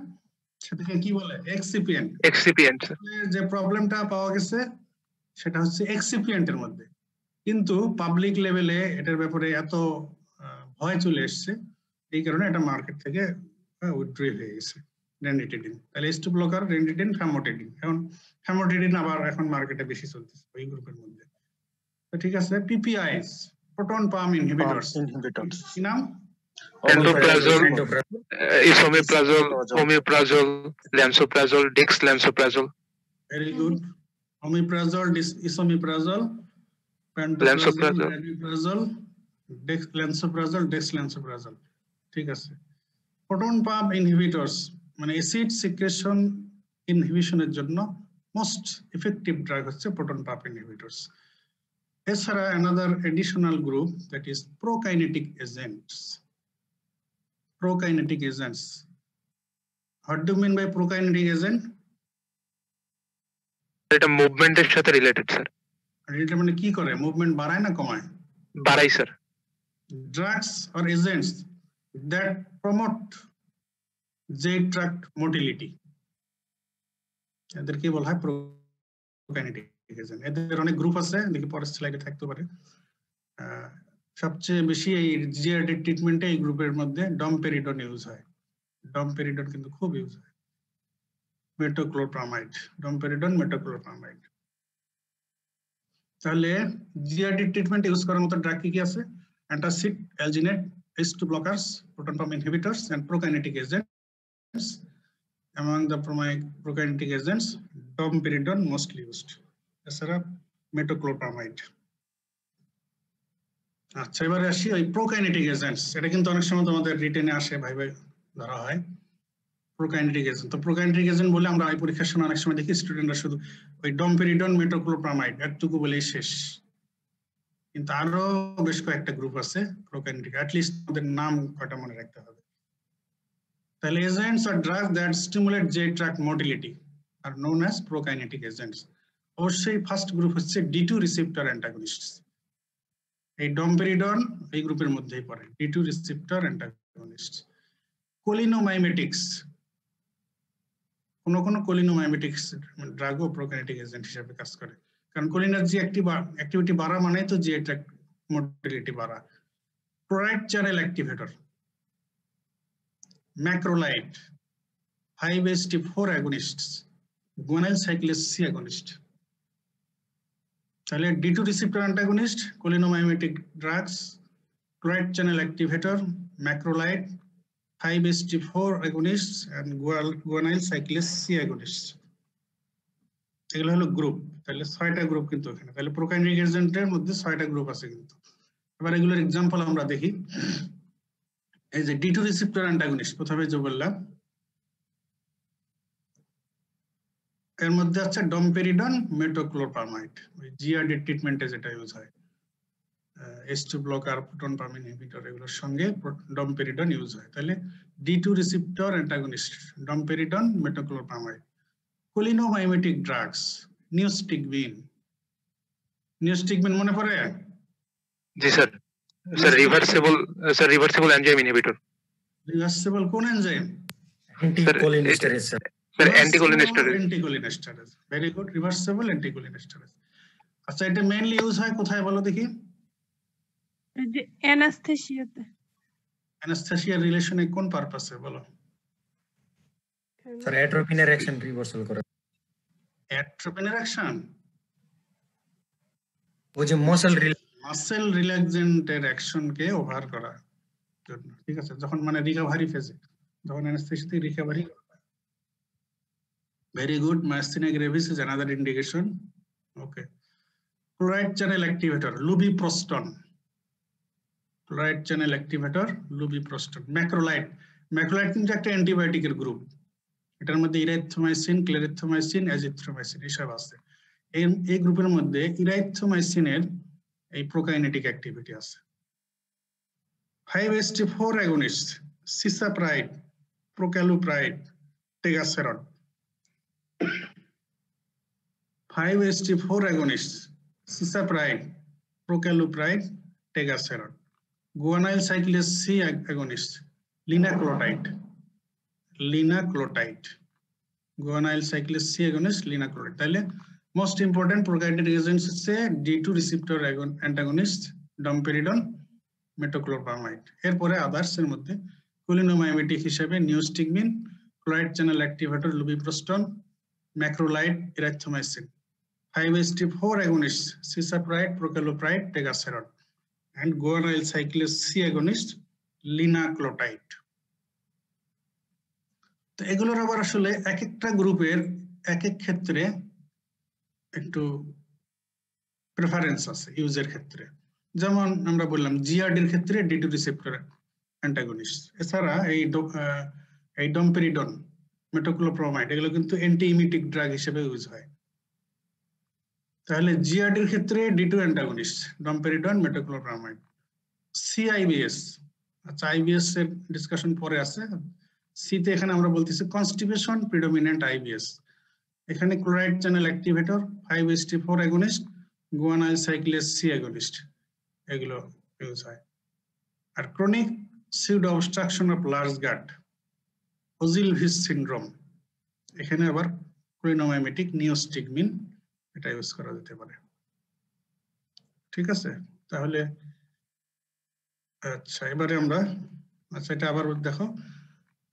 সেটাকে কি বলে? এক্সিপিয়েন্ট। যে প্রবলেমটা পাওয়া গেছে সেটা হচ্ছে এক্সিপিয়েন্টের মধ্যে, কিন্তু পাবলিক লেভেলে এটার ব্যাপারে এত ভয় চলে এসছে, এই কারণে এটা মার্কেট থেকে উইথড্র হয়ে গেছে রেনিটিডিন। তাহলে H2 ব্লকার, রেনিটিডিন, ফ্যামোটিডিন। এখন ফ্যামোটিডিন আবার এখন মার্কেটে বেশি চলতেছে ওই গ্রুপের মধ্যে। তো ঠিক আছে, পিপিআইস, প্রোটন পাম্প ইনহিবিটরস, কি নাম? এন্ডোপ্রাজল, esomeprazole, omeprazole, lansoprazole, dexlansoprazole. Very good. Omeprazole, esomeprazole, lansoprazole, lansoprazole, dexlansoprazole. ঠিক আছে। প্রোটন পাম্প ইনহিবিটরস মানে অ্যাসিড সিক্রেশন ইনহিবিশনের জন্য মোস্ট ইফেক্টিভ ড্রাগ হচ্ছে প্রোটন পাম্প ইনহিবিটরস। এছাড়া another additional group that is prokinetic agents. Prokinetic agents. What do you mean by prokinetic agent? এটা মুভমেন্টের সাথে রিলেটেড স্যার। এটা মানে কি করে? মুভমেন্ট বাড়ায় না কমায়? বাড়ায় sir. Drugs or agents that promote J-tract motility, এদেরকে বলা হয় prokinetic agent। এদের অনেক গ্রুপ আছে, দেখি পরের স্লাইডে থাকতে পারে। সবচেয়ে বেশি এই জিআরডি ট্রিটমেন্টে এই গ্রুপের মধ্যে ডমপেরিডন ইউজ হয়। ডমপেরিডন কিন্তু খুব ইউজ হয়। Metoclopramide, domperidone, metoclopramide. তাহলে জিআরডি ট্রিটমেন্ট ইউজ করার মতো ড্রাগ কি কি আছে? Antacid, alginate, H2 blockers, proton pump inhibitors, and prokinetic agents. Among the prokinetic agents, domperidone mostly used. এছাড়া মেটোক্লোপ্রামাইড। আচ্ছা, এবারে আসি ওই প্রোকাইনেটিক এজেন্টস। এটা কিন্তু অনেক সময় তোমাদের রিটেনে আসে, ভাইবে ধরা হয় প্রোকাইনেটিক এজেন্ট। তো প্রোকাইনেটিক এজেন্ট বলে আমরা এই পরীক্ষার সময় অনেক সময় দেখি স্টুডেন্টরা শুধু ওই ডমপেরিডন, মেটোক্লোপ্রামাইড এতটুকু বলেই শেষ, কিন্তু আরো বেশ কয়েকটা গ্রুপ আছে প্রোকাইনেটিক, অ্যাটলিস্ট আমাদের নাম কয়টা মনে রাখতে হবে। তাহলে এজেন্টস আর drugs that stimulate GI tract motility are known as prokinetic agents. অবশ্যই ফার্স্ট গ্রুপ হচ্ছে D2 রিসেপ্টর অ্যান্টাগনিস্টস। এই ডমপেরিডন এই গ্রুপের মধ্যেই পড়ে, D2 রিসেপ্টর অ্যান্টাগনিস্ট। কোলিনোমাইমেটিক্স, কোন কোলিনোমাইমেটিক্স ড্রাগও প্রোকাইনেটিক এজেন্ট হিসেবে কাজ করে, কারণ কোলিনের যে অ্যাক্টিভিটি বাড়া মানে তো যে ট্র্যাক্ট মোটিলিটি বাড়া। Chloride channel activator, macrolide, 5-HT4 agonists, guanyl cyclase C agonist. তাহলে D2 receptor antagonist, cholinomimetic drugs, chloride channel activator, macrolide, 5-HT4 agonists and guanyl cyclase C agonists. এগুলো হলো গ্রুপ। তাহলে 6টা গ্রুপ কিন্তু এখানে। তাহলে প্রোকাইনেটিক এজেন্টের মধ্যে 6টা গ্রুপ আছে কিন্তু। এবার এগুলোর এক্সাম্পল আমরা দেখি। এই যে D2 receptor antagonist, প্রথমে যে বললাম, এর মধ্যে আছে ডমপেরিডন, মেটোক্লোপ্রামাইড, ওই জিআরডি ট্রিটমেন্টে যেটা ইউজ হয়, H2 blocker, proton pump inhibitor, এগুলোর সঙ্গে ডমপেরিডন ইউজ হয়। তাহলে D2 receptor antagonist domperidone, metoclopramide. Cholinomimetic drugs, neostigmine. Neostigmine মনে পড়ে? জি sir. Sir reversible enzyme inhibitor. Reversible কোন enzyme? Anticholinesterase sir. Sir anticholinesterase. Anticholinesterase, very good, reversible anticholinesterase. আচ্ছা, এটা মেইনলি ইউজ হয় কোথায় বলো দেখি? যে অ্যানাস্থেসিয়াতে। অ্যানাস্থেসিয়ার রিলেশনে কোন পারপাসে বলো? স্যার অ্যাট্রোপিনের অ্যাকশন রিভার্সাল করে। অ্যাট্রোপিনের অ্যাকশন, ওই যে মাসল রিল্যাক্সেন্টের অ্যাকশনকে ওভার করার জন্য, ঠিক আছে, যখন মানে রিকভারি ফেজে, যখন অ্যানাস্থেসিয়া থেকে recovery. Very good, myasthenia gravis is another indication. Okay, chloride channel activator, lubiprostone. Chloride channel activator, lubiprostone. Macrolide, macrolide কিন্তু একটা অ্যান্টিবায়োটিকের গ্রুপ। এটার মধ্যে ইরাইথ্রোমাইসিন, ক্লেরিথ্রোমাইসিন, অ্যাজিথ্রোমাইসিন এসব আছে। এই গ্রুপের মধ্যে ইরাইথ্রোমাইসিনের এই প্রোকাইনেটিক অ্যাক্টিভিটি আছে। 5-HT4 agonist, cisapride, prucalopride, tegaserod. 5-HT4 agonist, cisapride, prucalopride, tegaserod. Guanyl cyclase C agonist, linaclotide. Guanyl cyclase C agonist, linaclotide. তাহলে মোস্ট ইম্পর্টেন্ট প্রোকাইনেটিক এজেন্টস হচ্ছে D2 receptor antagonist, domperidone, metoclopramide. এরপরে আদার্স এর মধ্যে কোলিনোমাইমেটিক হিসেবে neostigmine, chloride channel activator lubiprostone, macrolide, erythromycin. 5-HT4 agonist, cisapride, prucalopride, tegaserod, and guanyl cyclase C agonist, linaclotide. তো এগুলোর আবার আসলে এক একটা গ্রুপের এক এক ক্ষেত্রে একটু প্রেফারেন্স আছে ইউজের ক্ষেত্রে। যেমন আমরা বললাম জিআরডির ক্ষেত্রে D2 রিসেপ্টর অ্যান্টাগনিস্ট। এছাড়া এই ডমপেরিডন, মেটোক্লোপ্রামাইড এগুলো কিন্তু অ্যান্টিইমিটিক ড্রাগ হিসেবে ইউজ হয়। তাহলে জিআরডির ক্ষেত্রে D2 অ্যান্টাগনিস্ট, ডমপেরিডন, মেটোক্লোপ্রামাইড। সিআইবিএস, আচ্ছা আইবিএস এর ডিসকাশন পরে আছে। সিতে এখানে আমরা বলতেছি কনস্টিপেশন প্রিডোমিনেন্ট আইবিএস। এখানে chloride channel activator, 5-HT4 agonist, guanyl cyclase C agonist এগুলো ইউজ হয়। আর chronic pseudo obstruction of large gut, Ogilvie's syndrome, এখানে আবার কোলিনোমাইমেটিক নিউস্টিকবিন এটা ইউজ করা যেতে পারে। ঠিক আছে, তাহলে আচ্ছা এবারে আমরা, আচ্ছা এটা আবার দেখো,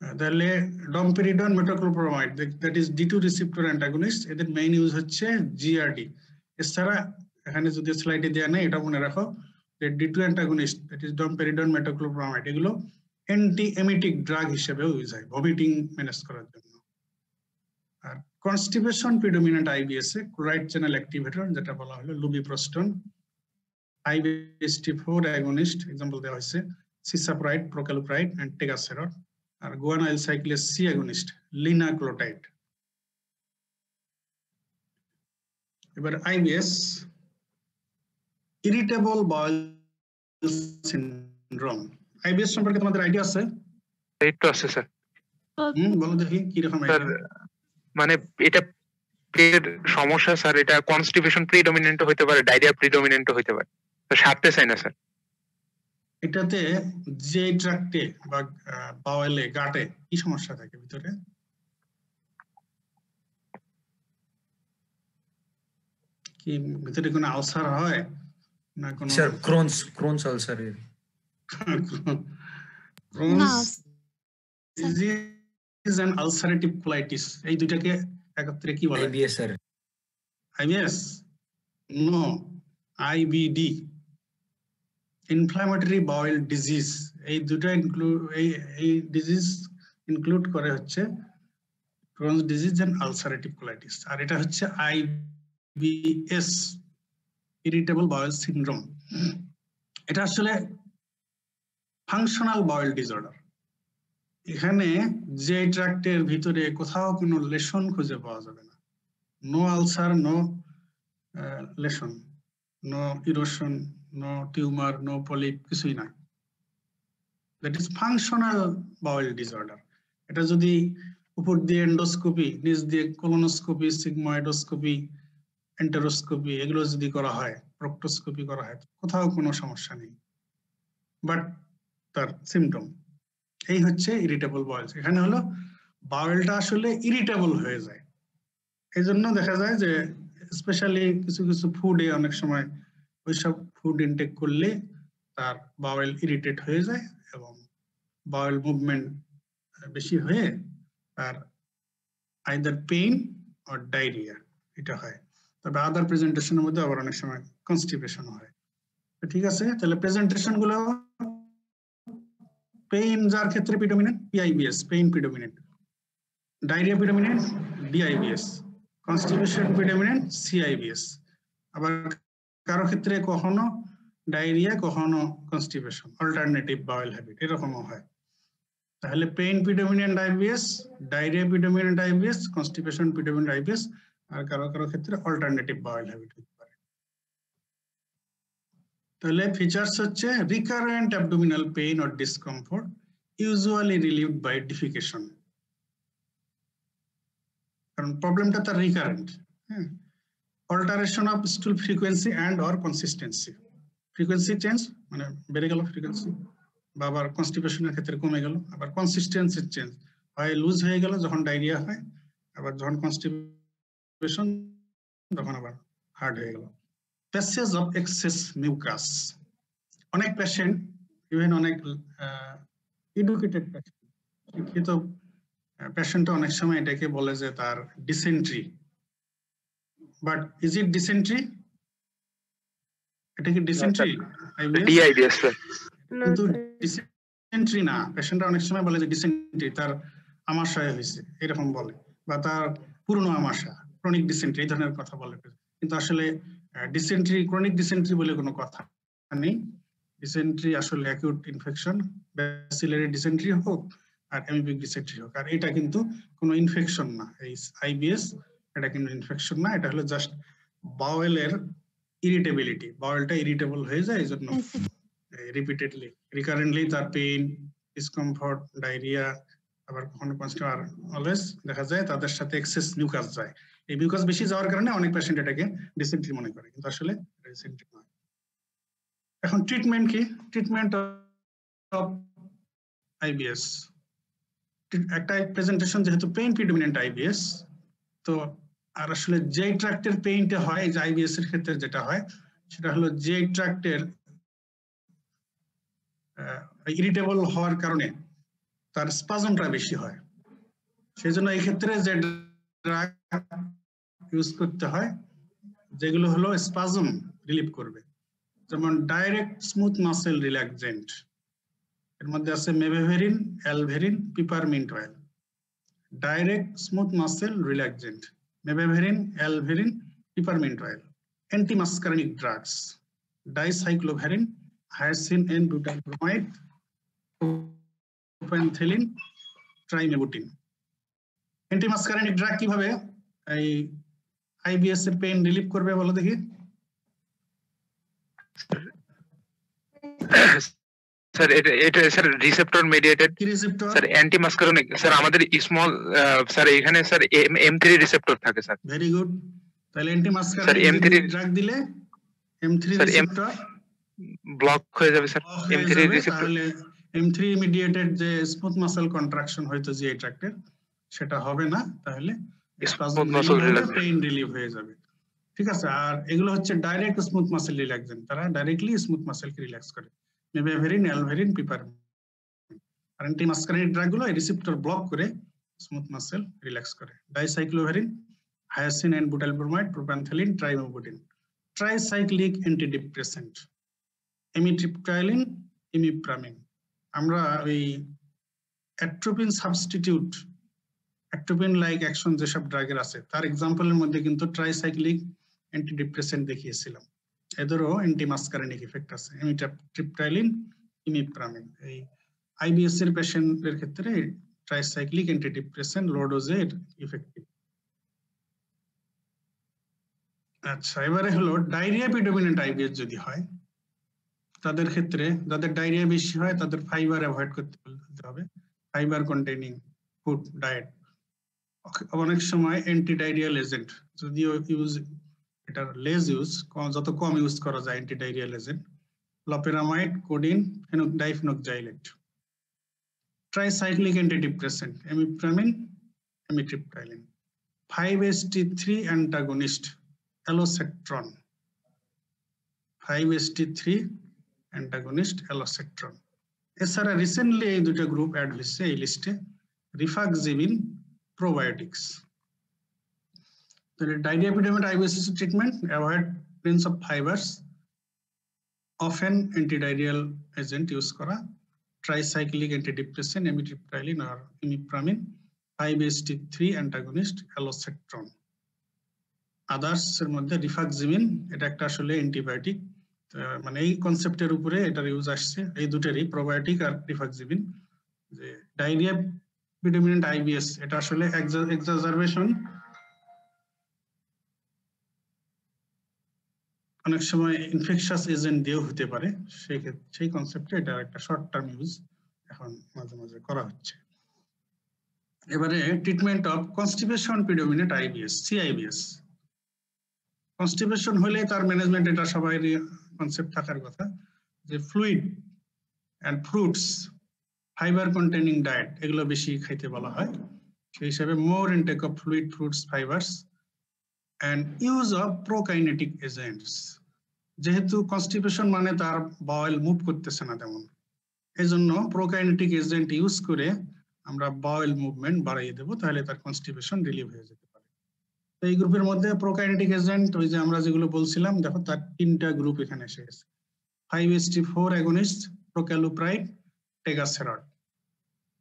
তাহলে domperidone, metoclopramide, that is D2 receptor antagonist, এদের মেইন ইউজ হচ্ছে জিআরডি। এছাড়া এখানে যদি স্লাইডে দেয়া নেই, এটা মনে রাখো যে D2 antagonist, that is domperidone, metoclopramide, এগুলো অ্যান্টি এমিটিক ড্রাগ হিসেবেও ইউজ হয় ভমিটিং ম্যানেজ করার জন্য। আর কনস্টিপেশন প্রিডোমিনেন্ট আইবিএস এ ক্লোরাইড চ্যানেল অ্যাক্টিভেটর যেটা বলা হলো লুবিপ্রোস্টন, IBST4 অ্যাগনিস্ট এক্সাম্পল দেওয়া হয়েছে সিসাপ্রাইড, প্রোক্যালোপ্রাইড এন্ড টেগাসেরর, আর guanyl cyclase C agonist linaclotide. এবার IBS irritable bowel syndrome. IBS সম্পর্কে তোমাদের আইডিয়া আছে? এই তো আছে স্যার। বলো দেখি কি রকম স্যার মানে এটা পেটের সমস্যা স্যার, এটা কনস্টিপেশন প্রিডমিনেন্ট হতে পারে, ডায়রিয়া প্রিডমিনেন্ট হতে পারে, তো সারতে চাই না স্যার। এটাতে যে ট্রাক্টে বা বাওয়েলে গাটে কি সমস্যা থাকে ভিতরে? কি ভিতরে কোনো আলসার হয় না কোনো? Sir Crohn's ulcer. Crohn's disease and ulcerative colitis, এই দুইটাকে একত্রে কি বলে? IBS sir. IBS? No, IBD, inflammatory bowel disease. এই দুটো এই ডিজিজ ইনক্লুড করে হচ্ছে Crohn's disease and ulcerative colitis, আর এটা হচ্ছে আইবিএস, ইরিটেবল বাউল সিনড্রোম। এটা আসলে ফাংশনাল বাউল ডিসঅর্ডার। এখানে যে ট্র্যাক্টের ভিতরে কোথাও কোনো লেশন খুঁজে পাওয়া যাবে না, no ulcer, no lesion, no erosion, no tumour, no polyp, কিছুই নাই। That is functional bowel disorder. এটা যদি উপর দিয়ে এন্ডোস্কোপি, নিচ দিয়ে কোলোনোস্কোপি, সিগময়েডোস্কোপি, এন্টেরোস্কোপি এগুলো যদি করা হয়, প্রক্টোস্কোপি করা হয়, কোথাও কোনো সমস্যা নেই, বাট তার সিমটম এই হচ্ছে ইরিটেবল বাউলস। এখানে হলো বাউলটা আসলে ইরিটেবল হয়ে যায়। এই জন্য দেখা যায় যে স্পেশালি কিছু কিছু ফুডে অনেক সময় ওইসব ফুড ইনটেক করলে তার বাউল ইরিটেট হয়ে যায় এবং বাউল মুভমেন্ট বেশি হয়ে তার আইদার পেইন অর ডায়রিয়া এটা হয়। তবে আদার প্রেজেন্টেশনের মধ্যে আবার অনেক সময় কনস্টিপেশন হয়। ঠিক আছে, তাহলে প্রেজেন্টেশন গুলো পেইন যার ক্ষেত্রে predominant PIBS, pain predominant, diarrhoea predominant DIBS, constipation predominant CIBS. আবার কারো ক্ষেত্রে কখনো ডায়রিয়া কখনো কনস্টিপেশন, অল্টারনেটিভ বাউল হ্যাবিট এরকমও হয়। তাহলে pain predominant IBS, diarrhoea predominant IBS, constipation predominant IBS, আর কারো কারো ক্ষেত্রে অল্টারনেটিভ বাউল হ্যাবিট হতে পারে। তাহলে ফিচার্স হচ্ছে recurrent abdominal pain or discomfort usually relieved by defecation, কারণ প্রবলেমটা তার রিকারেন্ট। হ্যাঁ, alteration of stool frequency and or consistency, frequency change মানে বেড়ে গেল ফ্রিকোয়েন্সি, বা আবার কনস্টিপেশনের ক্ষেত্রে কমে গেল, আবার কনসিস্টেন্সি চেঞ্জ হয়, লুজ হয়ে গেল যখন ডায়রিয়া হয়, আবার যখন কনস্টিপেশন তখন আবার হার্ড হয়ে গেল। প্যাসেজ অফ এক্সেস মিউকাস, অনেক পেশেন্ট, ইভেন অনেক এডুকেটেড পেশেন্ট, শিক্ষিত পেশেন্ট অনেক সময় এটাকে বলে যে তার dysentery, but is it dysentery? এটা কি ডিসেন্ট্রি? ডিআইবিএস স্যার, কিন্তু ডিসেন্ট্রি না। পেশেন্টরা অনেক সময় বলে যে ডিসেন্ট্রি, তার আমাশয় হয়েছে এরকম বলে, বা তার পুরনো আমাশা, ক্রনিক ডিসেন্ট্রি এই ধরনের কথা বলে। কিন্তু আসলে ডিসেন্ট্রি, ক্রনিক ডিসেন্ট্রি বলে কোনো কথা নেই। ডিসেন্ট্রি আসলে অ্যাকিউট ইনফেকশন, ব্যাসিলারি ডিসেন্ট্রি হোক আর অ্যামিবিক ডিসেন্ট্রি হোক, আর এটা কিন্তু কোনো ইনফেকশন না। এই আইবিএস এটা কিন্তু ইনফেকশন না, এটা হলো জাস্ট বাউলের ইরিটেবিলিটি, বাউলটা ইরিটেবল হয়ে যায়, এই জন্য রিপিটেডলি রিকারেন্টলি তার পেইন, ডিসকমফোর্ট, ডায়রিয়া, আবার কখনো কনস্টিপেশন, অলওয়েজ দেখা যায় তাদের সাথে এক্সেস মিউকাস যায়। এই মিউকাস বেশি যাওয়ার কারণে অনেক পেশেন্ট এটাকে ডিসেন্ট্রি মনে করে, কিন্তু আসলে ডিসেন্ট্রি নয়। এখন ট্রিটমেন্ট কি? ট্রিটমেন্ট অফ আইবিএস একটা প্রেজেন্টেশন, যেহেতু পেইন প্রিডোমিনেন্ট আইবিএস, তো আর আসলে যে ট্র্যাক্টের পেইনটা হয়, যে আইবিএস এর ক্ষেত্রে যেটা হয় সেটা হলো যে ট্র্যাক্টের ইরিটেবল হওয়ার কারণে তার স্পাজমটা বেশি হয়। সেই জন্য এই ক্ষেত্রে যে ড্রাগ ইউজ করতে হয় যেগুলো হলো স্পাজম রিলিভ করবে, যেমন ডাইরেক্ট স্মুথ মাসেল রিল্যাক্সেন্ট, এর মধ্যে আছে mebeverine, alverine, peppermint oil. Direct smooth muscle relaxant mebeverine, alverine, peppermint oil. Antimuscarinic drugs, dicycloverine, hyoscine N-butyl bromide, propanthelin, trimebutine. Antimuscarinic drug কিভাবে এই IBS এর পেইন রিলিভ করবে বলো দেখি? স্যার এটা স্যার রিসেপ্টর মিডিয়েটেড কি রিসেপ্টর? স্যার অ্যান্টিমাস্কারিনিক স্যার আমাদের স্মল স্যার এখানে স্যার M3 রিসেপ্টর থাকে স্যার। Very good. তাহলে অ্যান্টিমাস্কারিনিক M3 ড্রাগ দিলে M3 স্যার রিসেপ্টর ব্লক হয়ে যাবে স্যার M3 রিসেপ্টর। তাহলে M3 মিডিয়েটেড যে স্মুথ মাসল কন্ট্রাকশন হয়তো GI ট্র্যাক্টের সেটা হবে না, তাহলে smooth muscle relax pain relieve হয়ে যাবে। ঠিক আছে। আর এগুলো হচ্ছে ডাইরেক্ট স্মুথ মাসল রিল্যাক্সেন্ট, তারা ডাইরেক্টলি স্মুথ মাসলকে রিল্যাক্স করে। Mebeverine, alverine, peppermint. আর অ্যান্টিমাস্কারিনিক ড্রাগগুলো এই রিসেপ্টর ব্লক করে স্মুথ মাসল রিল্যাক্স করে। Dicycloverine, hyoscine and butyl bromide, propantheline, trimebutine. Tricyclic antidepressant, amitriptyline, imipramine. আমরা ওই atropine substitute, atropine like action যেসব ড্রাগের আছে তার এক্সাম্পলের মধ্যে কিন্তু ট্রাইসাইক্লিক অ্যান্টিডিপ্রেসেন্ট দেখিয়েছিলাম। এদেরও অ্যান্টিমাস্কারিনিক ইফেক্ট আছে, এমিট্রিপটাইলিন, ইমিপ্রামিন। এই IBS এর পেশেন্টের ক্ষেত্রে ট্রাইসাইক্লিক অ্যান্টিডিপ্রেসেন্ট লো ডোজে ইফেক্টিভ। আচ্ছা, এবারে হলো ডায়রিয়া প্রিডমিনেন্ট IBS যদি হয় তাদের ক্ষেত্রে, যাদের ডায়রিয়া বেশি হয় তাদের ফাইবার অ্যাভয়েড করতে হবে, ফাইবার কন্টেইনিং ফুড ডায়েট। অনেক সময় অ্যান্টি ডায়রিয়াল এজেন্ট যদিও ইউজ, এটার লেস ইউজ, যত কম ইউজ করা যায় anti diarrhoeal agent, loperamide, codeine, diphenoxylate. Tricyclic antidepressant, imipramine, amitriptyline. 5-HT3 antagonist, alosetron. 5-HT3 antagonist, alosetron. এছাড়া রিসেন্টলি এই দুটো গ্রুপ অ্যাড হয়েছে এই লিস্টে, রিফাক্সিবিন, প্রোবায়োটিক্স। তাহলে diarrhoea predominant IBS treatment, avoid prince of fibres, often antidiarrhoeal agent use করা, ট্রাইসাইক্লিক অ্যান্টিডিপ্রেসেন্ট, এমিট্রিপটাইলিন আর imipramine, 5-HT3 antagonist, alosetron. Others এর মধ্যে রিফাক্সিবিন, এটা একটা আসলে অ্যান্টিবায়োটিক, মানে এই কনসেপ্টের উপরে এটার ইউজ আসছে, এই দুটেরই, প্রোবায়োটিক আর রিফাক্সিবিন। যে ডায়রিয়া প্রিডমিনেন্ট IBS এটা আসলে এক্সাজারবেশন, অনেক সময় ইনফেকশাস এজেন্ট দিয়েও হতে পারে, সেই কনসেপ্টে এটা একটা শর্ট টার্ম ইউজ এখন মাঝে মাঝে করা হচ্ছে। এবারে treatment of constipation predominant IBS, CIBS। Constipation হলে তার ম্যানেজমেন্ট, এটা সবাই কনসেপ্ট থাকার কথা, যে fluid and fruits, fibre containing diet এগুলো বেশি খাইতে বলা হয়। সেই হিসাবে more intake of fluid, fruits, fibres and use of prokinetic agents. যেহেতু কনস্টিপেশন মানে তার বাউল মুভ করতেছে না তেমন, এই জন্য প্রোকাইনেটিক এজেন্ট ইউজ করে আমরা বাউল মুভমেন্ট বাড়িয়ে দেবো, তাহলে তার কনস্টিপেশন রিলিভ হয়ে যেতে পারে। এই গ্রুপের মধ্যে প্রোকাইনেটিক এজেন্ট, ওই যে আমরা যেগুলো বলছিলাম, দেখো তার 3টা গ্রুপ এখানে এসে গেছে। 5-HT4 agonist, prucalopride, tegaserod.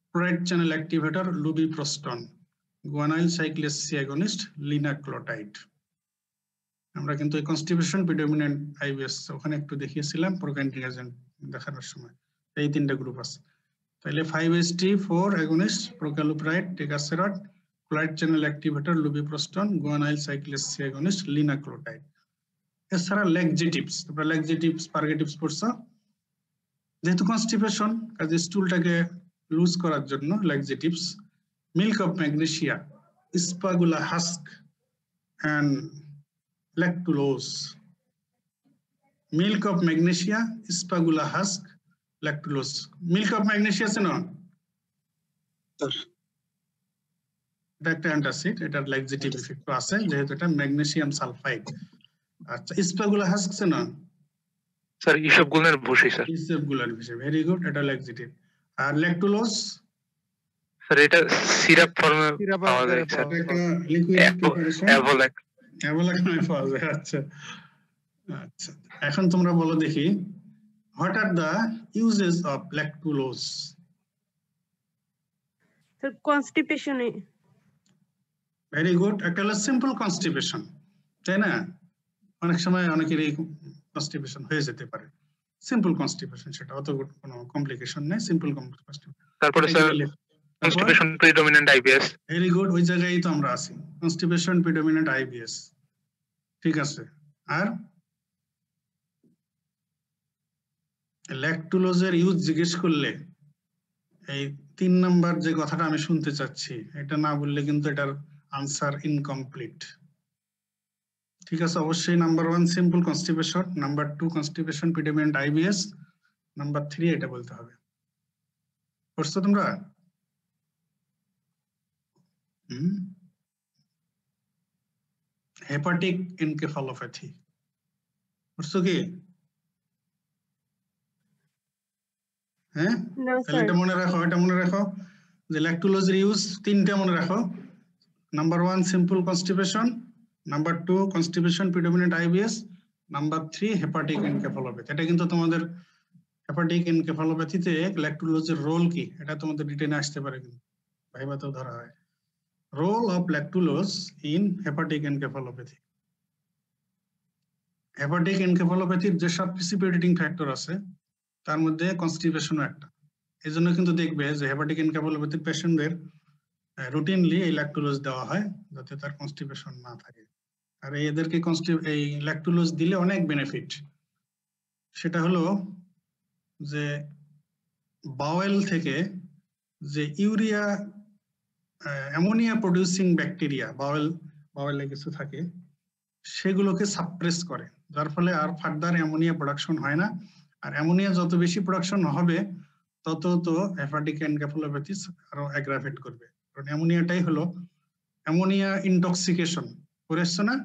Chloride channel activator, lubiprostone. Guanyl cyclase C agonist, linaclotide. আমরা কিন্তু এই কনস্টিপেশন প্রিডমিনেন্ট IBS ওখানে একটু দেখিয়েছিলাম প্রোকাইনেটিক এজেন্ট দেখানোর সময়, এই 3টা গ্রুপ আছে। তাহলে 5-HT4 agonist, prucalopride, tegaserod, chloride channel activator, lubiprostone, guanyl cyclase C agonist, linaclotide. এছাড়া ল্যাক্সেটিভস, তোমরা ল্যাক্সেটিভস, পার্গেটিভস পড়ছো। যেহেতু কনস্টিপেশন, কাজে স্টুলটাকে লুজ করার জন্য laxatives, milk of magnesia, ispaghula husk and lactulose. Milk of magnesia, ispaghula husk, lactulose. Milk of magnesia আছে না, এটা একটা অ্যান্টাসিড, এটার ল্যাক্সেটিভ ইফেক্ট আছে যেহেতু এটা ম্যাগনেসিয়াম সালফাইড। আচ্ছা, স্পাগুলা হাস্ক আছে না স্যার, ইসবগুলের ভুসি স্যার। ইসবগুলার ভুসি, ভেরি গুড, এটা ল্যাক্সেটিভ। আর ল্যাকটুলোজ স্যার এটা সিরাপ ফর্মে পাওয়া যায় স্যার, এটা লিকুইড প্রিপারেশন, অ্যাভোল্যাকমে পাওয়া যায়। আচ্ছা আচ্ছা, এখন তোমরা বলো দেখি, what are the uses of lactulose? Sir কনস্টিপেশনে। Very good. একটা হলো সিম্পল কনস্টিপেশন, তাই না? অনেক সময় অনেকেরই কনস্টিপেশন হয়ে যেতে পারে, সিম্পল কনস্টিপেশন, সেটা অত কোনো কমপ্লিকেশন নেই, সিম্পল কনস্টিপেশন। তারপরে sir constipation predominant IBS. Very good, ওই জায়গায় তো আমরা আছি, কনস্টিপেশন প্রিডমিনেন্ট আইবিএস, ঠিক আছে। আর ল্যাকটুলোজের ইউজ জিজ্ঞেস করলে এই 3 নাম্বার যে কথাটা আমি শুনতে চাচ্ছি, এটা না বললে কিন্তু এটার আনসার ইনকমপ্লিট, ঠিক আছে? অবশ্যই number 1 simple constipation, number 2 constipation predominant IBS, number 3 এটা বলতে হবে। করছো তোমরা? হেপাটিক এনকেফালোপ্যাথি করছো কি? হ্যাঁ, No, তাহলে sir. এটা মনে রাখো, এটা মনে রাখো যে ল্যাকটুলোজের ইউজ 3টা মনে রাখো। Number 1 simple constipation, number 2 constipation predominant IBS, number 3 hepatic encephalopathy. এটা কিন্তু তোমাদের হেপাটিক এনকেফালোপ্যাথিতে ল্যাকটুলোজের রোল কি, এটা তোমাদের রিটেনে আসতে পারে, কিন্তু ভাইবাতেও ধরা হয়। Role of lactulose in hepatic encephalopathy. Hepatic এনকেফালোপ্যাথির যে সব প্রিসিপিটেটিং ফ্যাক্টর আছে তার মধ্যে কনস্টিপেশনও একটা। এই জন্য কিন্তু দেখবে যে হেপাটিক এনকেফালোপ্যাথির পেশেন্টদের রুটিনলি এই ল্যাকটুলোজ দেওয়া হয় যাতে তার কনস্টিপেশন না থাকে। আর এদেরকে এই ল্যাকটুলোজ দিলে অনেক বেনিফিট। সেটা হলো যে বাওয়েল থেকে যে ইউরিয়া অ্যামোনিয়া প্রডিউসিং ব্যাকটেরিয়া বাওয়েলে কিছু থাকে, সেগুলোকে সাপ্রেস করে, যার ফলে আর ফার্দার অ্যামোনিয়া প্রোডাকশন হয় না। আর অ্যামোনিয়া যত বেশি প্রোডাকশন হবে তত তো হেপাটিক এনকেফালোপ্যাথি আরো অ্যাগ্রাভেট করবে, কারণ অ্যামোনিয়াটাই হলো অ্যামোনিয়া ইনটক্সিকেশন করেছে না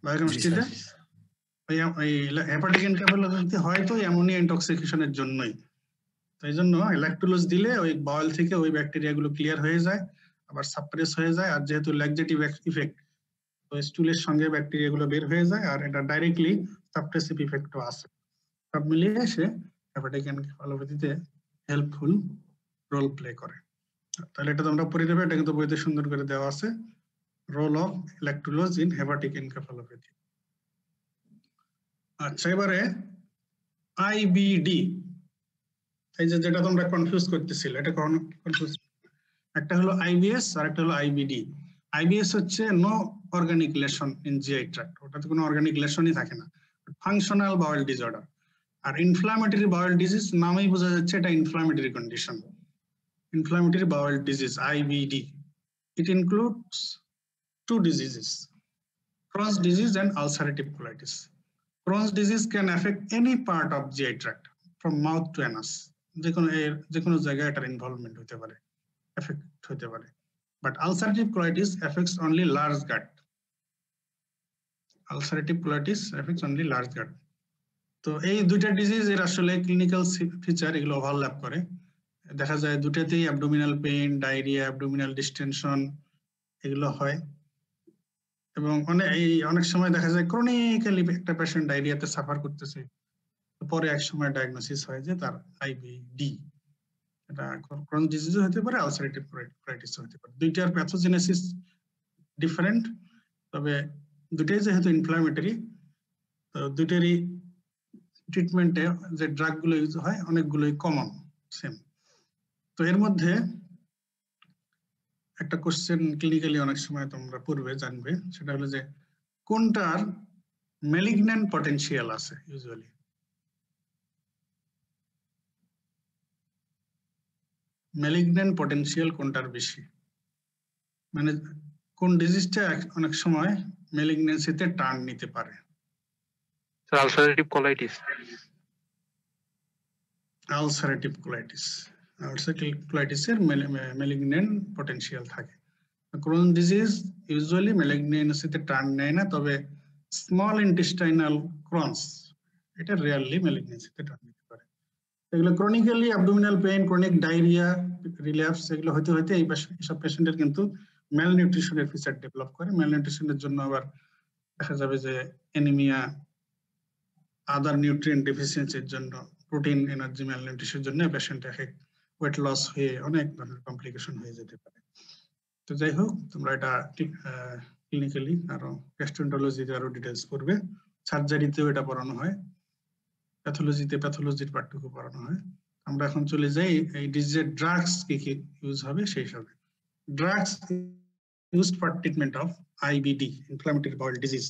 বায়োকেমিস্ট্রিতে। ওই হেপাটিক এনকেফালোপ্যাথি হয় তো অ্যামোনিয়া ইনটক্সিকেশনের জন্যই। তাই জন্য ল্যাকটুলোজ দিলে ওই বাওয়েল থেকে ওই ব্যাকটেরিয়াগুলো ক্লিয়ার হয়ে যায়, আবার সাপ্রেস হয়ে যায়। আর যেহেতু ল্যাকজেটিভ ইফেক্ট, তো স্টুলের সঙ্গে ব্যাকটেরিয়াগুলো বের হয়ে যায়, আর এটা ডাইরেক্টলি সাপ্রেসিভ ইফেক্টও আছে। সব মিলিয়ে সে হেপাটিক এনকেফালোপ্যাথিতে হেল্পফুল রোল প্লে করে। তাহলে এটা তোমরা পড়ে নেবে, এটা কিন্তু বইতে সুন্দর করে দেওয়া আছে, role of lactulose in hepatic encephalopathy. আচ্ছা, এবারে আইবিডি, এই যে যেটা তোমরা কনফিউজ করতেছিল, এটা কনফিউজ, একটা হলো আইবিএস আর একটা হলো আইবিডি। আইবিএস হচ্ছে no organic lesion in GI tract, ওটাতে কোনো অর্গানিক লেশনই থাকে না, ফাংশনাল বাউল ডিসঅর্ডার। আর ইনফ্লামেটরি বাউল ডিজিজ নামেই বোঝা যাচ্ছে এটা inflammatory condition, inflammatory bowel disease IBD. It includes 2 diseases, Crohn's disease and ulcerative colitis. Crohn's disease can affect any part of GI tract from mouth to anus, যে কোনো জায়গায় এটার ইনভলভমেন্ট হতে পারে, এফেক্ট হতে পারে। But ulcerative colitis affects only large gut. Ulcerative colitis affects only large gut. তো এই দুইটা ডিজিজ এর আসলে ক্লিনিক্যাল ফিচার এগুলো ওভারল্যাপ করে। দেখা যায় দুটাতেই abdominal pain, diarrhoea, abdominal distension এগুলো হয়। এবং অনেক সময় দেখা যায় ক্রনিক্যালি একটা পেশেন্ট ডায়রিয়াতে সাফার করতেছে, পরে এক সময় ডায়াগনোসিস হয় যে তার আইবিডি। এটা ক্রনিক ডিজিজ হতে পারে, আলসারেটিভ কোলাইটিস হতে পারে। দুইটার প্যাথোজেনেসিস ডিফারেন্ট, তবে দুটাই যেহেতু ইনফ্লামেটরি, তো দুইটারই ট্রিটমেন্টে যে ড্রাগগুলো ইউজ হয় অনেকগুলোই কমন সেম। তো এর মধ্যে একটা কোশ্চেন ক্লিনিক্যালি অনেক সময় তোমরা পড়বে, জানবে, সেটা হলো যে কোনটার ম্যালিগন্যান্ট পটেনশিয়াল আছে। ইউজুয়ালি ম্যালিগন্যান্ট পটেনশিয়াল কোনটার বেশি, মানে কোন ডিজিজটা অনেক সময় ম্যালিগন্যান্সিতে টার্ন নিতে পারে। Ulcerative colitis. Ulcerative colitis, ulcerative কোলাইটিসের ম্যালিগন্যান্ট পটেনশিয়াল থাকে। ক্রোন ডিজিজ ইউজুয়ালি ম্যালিগন্যান্সিতে টার্ন নেয় না, তবে স্মল ইন্টেস্টাইনাল ক্রনস এটা রিয়ারলি ম্যালিগন্যান্সিতে টার্ন নিতে পারে। এগুলো chronically abdominal pain, chronic diarrhoea, relapse এগুলো হতে হতে এইসব পেশেন্টের কিন্তু ম্যালনিউট্রিশনের ফিচার ডেভেলপ করে। ম্যালনিউট্রিশনের জন্য আবার দেখা যাবে যে অ্যানিমিয়া, আদার নিউট্রিয়েন্ট ডেফিসিয়েন্সির জন্য, প্রোটিন এনার্জি ম্যালনিউট্রিশনের জন্য পেশেন্ট ওয়েট লস হয়ে অনেক ধরনের কমপ্লিকেশন হয়ে যেতে পারে। তো তো যাই হোক, তোমরা এটা ক্লিনিক্যালি আরো গ্যাস্ট্রোএন্টারোলজিতে আরো ডিটেইলস পড়বে, সার্জারিতেও এটা পড়ানো হয়, প্যাথোলজিতে প্যাথোলজির পাঠটুকু পড়ানো হয়। আমরা এখন চলে যাই এই ডিজিজের ড্রাগস কি কি ইউজ হবে সেই হিসাবে। Drugs used for treatment of IBD, inflammatory bowel disease.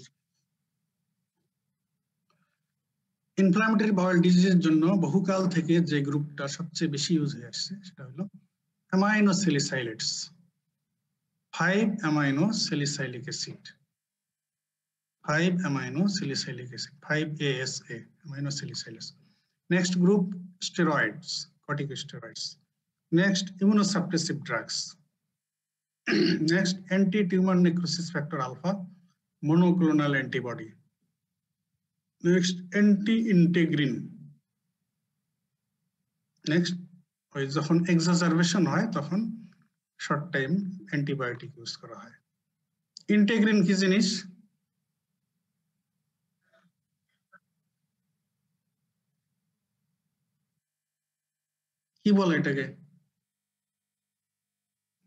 Inflammatory bowel ডিজিজের জন্য বহুকাল থেকে যে গ্রুপটা সবচেয়ে বেশি ইউজ হয়ে আসছে সেটা হলো অ্যামাইনোস্যালিসাইলেটস, 5-aminosalicylate acid, 5-aminosalicylate acid, 5-ASA, aminosalicylase. Next group, steroids, corticosteroids. Next, immunosuppressive drugs. Next, anti-tumor necrosis factor alpha, monoclonal antibody. Next, anti-integrin. Next, যখন exacerbation হয় তখন শর্ট টাইম অ্যান্টিবায়োটিক ইউজ করা হয়। ইন্টিগ্রিন কি জিনিস? কি বলে এটাকে?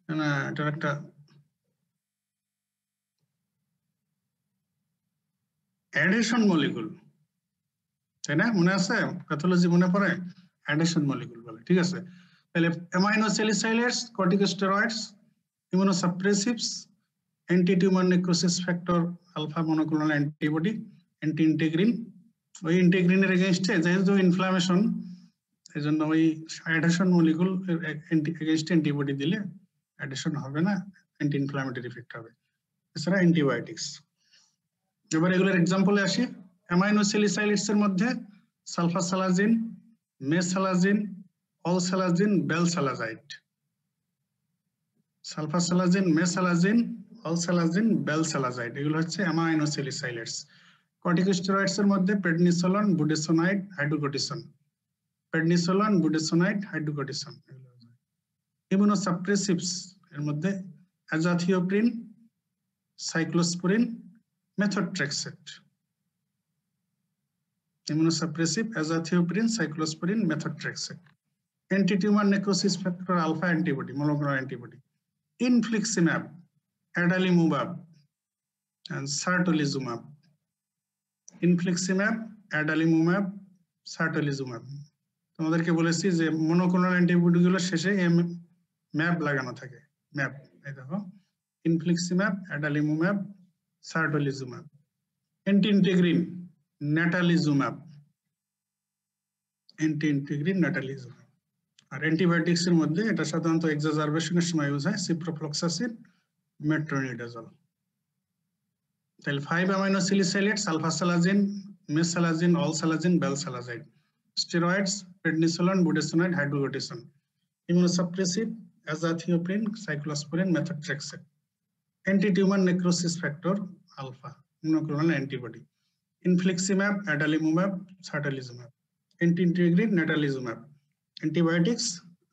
না, এটা একটা অ্যাডিশন মলিকুল, তাই না? মনে আছে? প্যাথোলজি মনে পড়ে? অ্যাডিশন মলিকুল বলে, ঠিক আছে। তাহলে aminosalicylates, corticosteroids, immunosuppressives, anti tumour necrosis factor alpha monoclonal antibody, anti integrin. ওই ইন্টিগ্রিনের এগেইনস্টে যেহেতু ইনফ্লামেশন, এই জন্য ওই অ্যাডিশন মলিকুল এগেইনস্টে অ্যান্টিবডি দিলে অ্যাডিশন হবে না, অ্যান্টি ইনফ্লামেটরি ইফেক্ট হবে। এছাড়া অ্যান্টিবায়োটিক্স। এবার এগুলোর এক্সাম্পলে আসি। অ্যামাইনোস্যালিসাইলেটস এর মধ্যে sulfasalazine, mesalazine, olsalazine, বেলসালাজাইড। Sulfasalazine, mesalazine, olsalazine, বেলসালাজাইড, এগুলো হচ্ছে অ্যামাইনোস্যালিসাইলেটস। কর্টিকোস্টেরয়েডস এর মধ্যে prednisolone, budesonide, hydrocortisone, prednisolone, budesonide, hydrocortisone. Immunosuppressives এর মধ্যে azathioprine, cyclosporin, methotrexate. immunosuppressive, azathioprine, cyclosporin, methotrexate. Anti-tumor necrosis factor alpha antibody, monoclonal antibody. Infliximab, adalimumab, and certolizumab. Infliximab, adalimumab, certolizumab. তোমাদেরকে বলেছি যে মনোক্লোনাল অ্যান্টিবডি গুলো শেষে ম্যাপ লাগানো থাকে, ম্যাপ। এই দেখো, infliximab, adalimumab, certolizumab. Anti integrin, natalizumab, anti integrin, natalizumab. আর অ্যান্টিবায়োটিক্স এর মধ্যে এটা সাধারণত এক্সাজারবেশনের সময় ইউজ হয়, সিপ্রোফ্লক্সাসিন, মেট্রোনিডাজল। তাহলে 5-aminosalicylate, sulphasalazine, mesalazine, olsalazine, balsalazide. Steroids, prednisolone, budesonide, hydrocortisone. Immunosuppressive, azathioprine, cyclosporin, methotrexate. Anti tumour necrosis factor alpha, monoclonal antibody. Infliximab, adalimumab, certolizumab. Anti integrin, natalizumab. Antibiotics,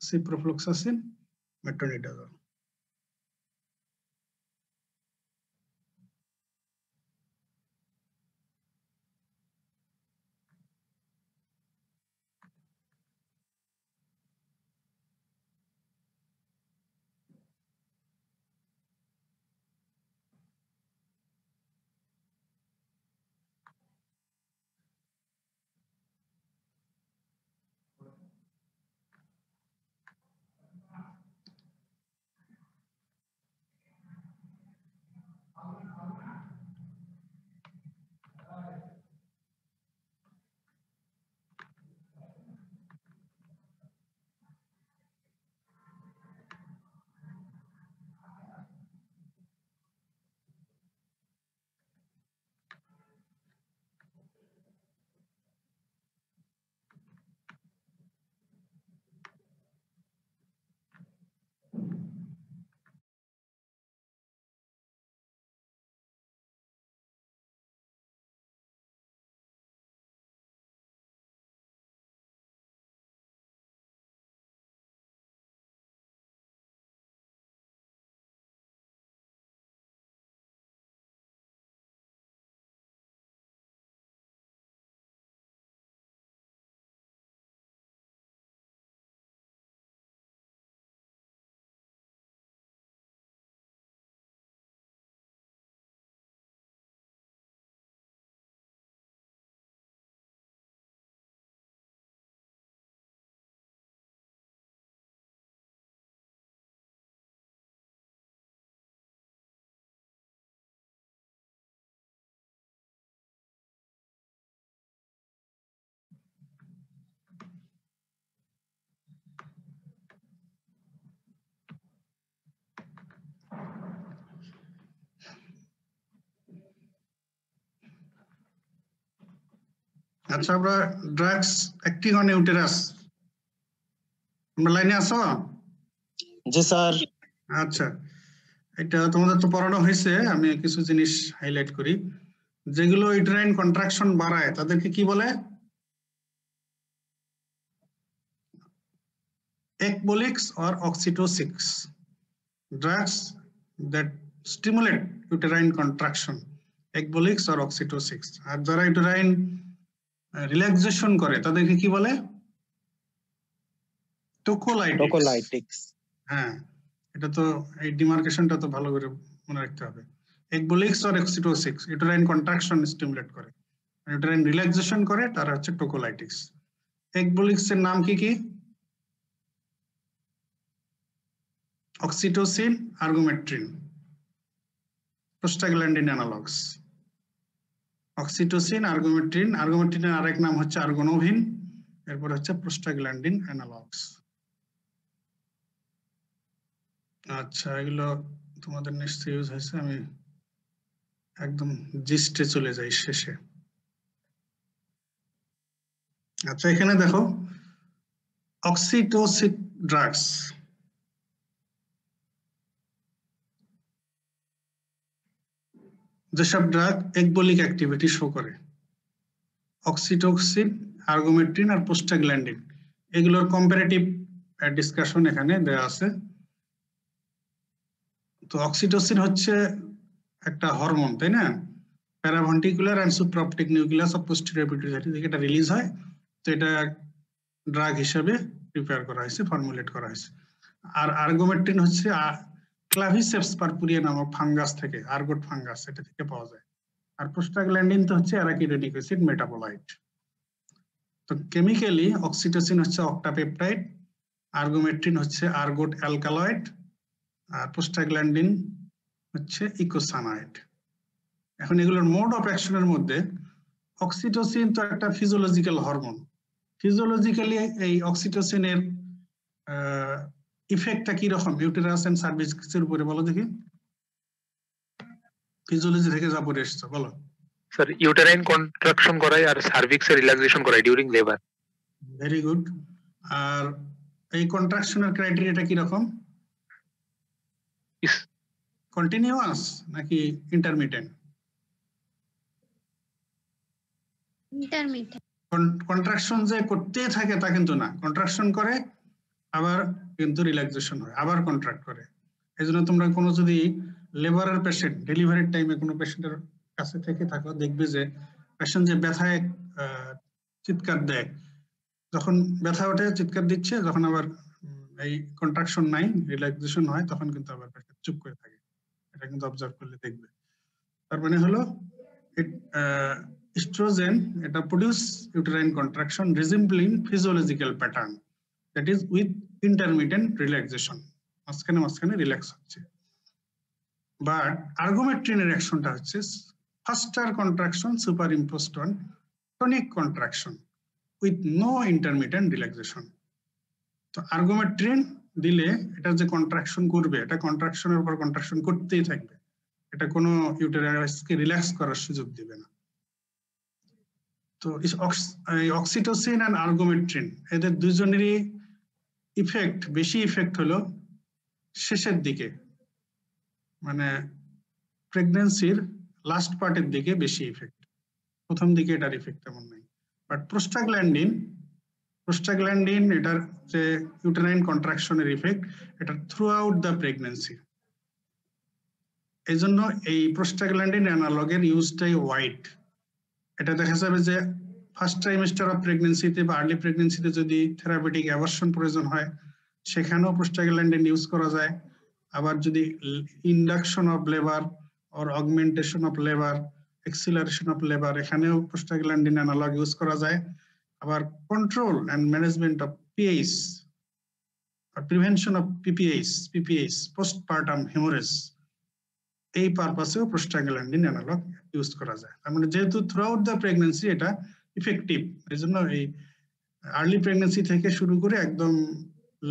ciprofloxacin, metronidazole. আচ্ছা, আমরা ড্রাগস অ্যাক্টিং অন ইউটেরাস, আমরা লাইনে আছো? জি স্যার। আচ্ছা, এটা তোমাদের তো পড়ানো হয়েছে, আমি কিছু জিনিস হাইলাইট করি। যেগুলো ইউটেরাইন কন্ট্রাকশন বাড়ায় তাদেরকে কি বলে? Ecbolics or oxytocics, drugs that stimulate uterine contraction, ecbolics or oxytocics। আর যারা ইউটেরাইন রিল্যাক্সেশন করে তাদেরকে কি বলে? টোকোলাইটিক্স। হ্যাঁ, এটা তো এই ডিমার্কেশনটা তো ভালো করে মনে রাখতে হবে। ecbolics or oxytocics uterine contraction stimulate করে, ইউটেরাইন রিল্যাক্সেশন করে, তারা হচ্ছে টোকোলাইটিক্স। ecbolics এর নাম কি কি? Oxytocin, ergometrine, prostaglandin analogues. Oxytocin, ergometrine, আর্গোমেট্রিনের আরেক নাম হচ্ছে আর্গোনোভিন, এরপর হচ্ছে প্রোস্টাগ্ল্যান্ডিন অ্যানালগস। আচ্ছা, এগুলো তোমাদের নিশ্চয়ই ইউজ হয়েছে, আমি একদম জিস্টে চলে যাই শেষে। আচ্ছা, এখানে দেখো অক্সিটোসিন ড্রাগস, যেসব ড্রাগ একবলিক অ্যাক্টিভিটি শো করে, অক্সিটোসিন, আর্গোমেট্রিন আর প্রোস্টাগ্ল্যান্ডিন, এগুলোর কম্পারেটিভ ডিসকাশন এখানে দেওয়া আছে। তো অক্সিটোসিন হচ্ছে একটা হরমোন, তাই না? Paraventricular and supraoptic nucleus of posterior pituitary থেকে এটা রিলিজ হয়। তো এটা ড্রাগ হিসেবে প্রিপেয়ার করা হয়েছে, ফর্মুলেট করা হয়েছে। আর আর্গোমেট্রিন হচ্ছে ক্লাভিসেপস পারপুরিয়া নামক ফাঙ্গাস থেকে, আর্গোট ফাঙ্গাস, এটা থেকে পাওয়া যায়। আর প্রোস্টাগ্ল্যান্ডিন তো হচ্ছে অ্যারাকিডোনিক অ্যাসিড মেটাবোলাইট। তো কেমিক্যালি অক্সিটোসিন হচ্ছে অক্টাপেপটাইড, আর্গোমেট্রিন হচ্ছে আর্গোট অ্যালকালয়েড, আর প্রোস্টাগ্ল্যান্ডিন হচ্ছে ইকোসানাইড। এখন এগুলোর মোড অফ অ্যাকশনের মধ্যে অক্সিটোসিন তো একটা ফিজিওলজিক্যাল হরমোন। ফিজিওলজিক্যালি এই অক্সিটোসিনের ইফেক্টটা কি রকম ইউটেরাস এন্ড সার্ভিক্সের উপরে, বলো দেখি। ফিজিওলজি থেকে যা পড়ে এসছো বলো। স্যার ইউটেরাইন কন্ট্রাকশন করায় আর সার্ভিক্সের রিল্যাক্সেশন করায় ডিউরিং লেবার। Very good. আর এই কন্ট্রাকশনের ক্রাইটেরিয়াটা কি রকম? কন্টিনিউয়াস নাকি ইন্টারমিটেন্ট? ইন্টারমিটেন্ট। কন্ট্রাকশন যে করতেই থাকে তা কিন্তু না, কন্ট্রাকশন করে আবার কিন্তু রিল্যাক্সেশন হয়, আবার কন্ট্রাক্ট করে। এই জন্য তোমরা কোনো যদি লেবারের পেশেন্ট, ডেলিভারির টাইমে কোনো পেশেন্টের কাছে থেকে থাকো, দেখবে যে পেশেন্ট যে ব্যথায় চিৎকার দেয়, যখন ব্যথা ওঠে চিৎকার দিচ্ছে, যখন আবার এই কন্ট্রাকশন নাই, রিল্যাক্সেশন হয়, তখন কিন্তু আবার পেশেন্ট চুপ করে থাকে। এটা কিন্তু অবজার্ভ করলে দেখবে। তার মানে হলো এস্ট্রোজেন এটা produce uterine contraction resembling physiological pattern, that is with intermittent relaxation, মাঝখানে মাঝখানে রিল্যাক্স হচ্ছে। বাট আর্গোমেট্রিনের অ্যাকশনটা হচ্ছে faster contraction superimposed on tonic contraction with no intermittent relaxation. তো আর্গোমেট্রিন দিলে এটা যে কন্ট্রাকশন করবে, এটা কন্ট্রাকশনের উপর কন্ট্রাকশন করতেই থাকবে, এটা কোনো ইউটেরাসকে রিল্যাক্স করার সুযোগ দিবে না। তো অক্সিটোসিন আর আর্গোমেট্রিন এদের দুজনেরই ইফেক্ট, বেশি ইফেক্ট হলো শেষের দিকে, মানে প্রেগন্যান্সির লাস্ট পার্টের দিকে বেশি ইফেক্ট, প্রথম দিকে এটার ইফেক্ট তেমন নাই। বাট প্রোস্টাগ্ল্যান্ডিন এটার যে ইউটেরাইন কন্ট্রাকশনের ইফেক্ট, এটা থ্রু আউট দ্য প্রেগন্যান্সি। এই জন্য এই প্রোস্টাগ্ল্যান্ডিন অ্যানালগের ইউজটাই ওয়াইড। এটা দেখা যাবে যে ফার্স্ট ট্রাইমেস্টার অফ প্রেগন্যান্সিতে বা আর্লি প্রেগন্যান্সিতে যদি থেরাপিউটিক অ্যাভারশন প্রয়োজন হয়, সেখানেও প্রোস্টাগ্ল্যান্ডিন ইউজ করা যায়। আবার যদি induction of labour or augmentation of labour, acceleration of labour, এখানেও প্রোস্টাগ্ল্যান্ডিন অ্যানালগ ইউজ করা যায়। আবার control and management of PH আর prevention of PPH postpartum haemorrhage, এই পারপাসেও প্রোস্টাগ্ল্যান্ডিন অ্যানালগ ইউজ করা যায়। তার মানে যেহেতু থ্রু আউট দ্য প্রেগন্যান্সি এটা ইফেক্টিভ, এই জন্য এই আর্লি প্রেগন্যান্সি থেকে শুরু করে একদম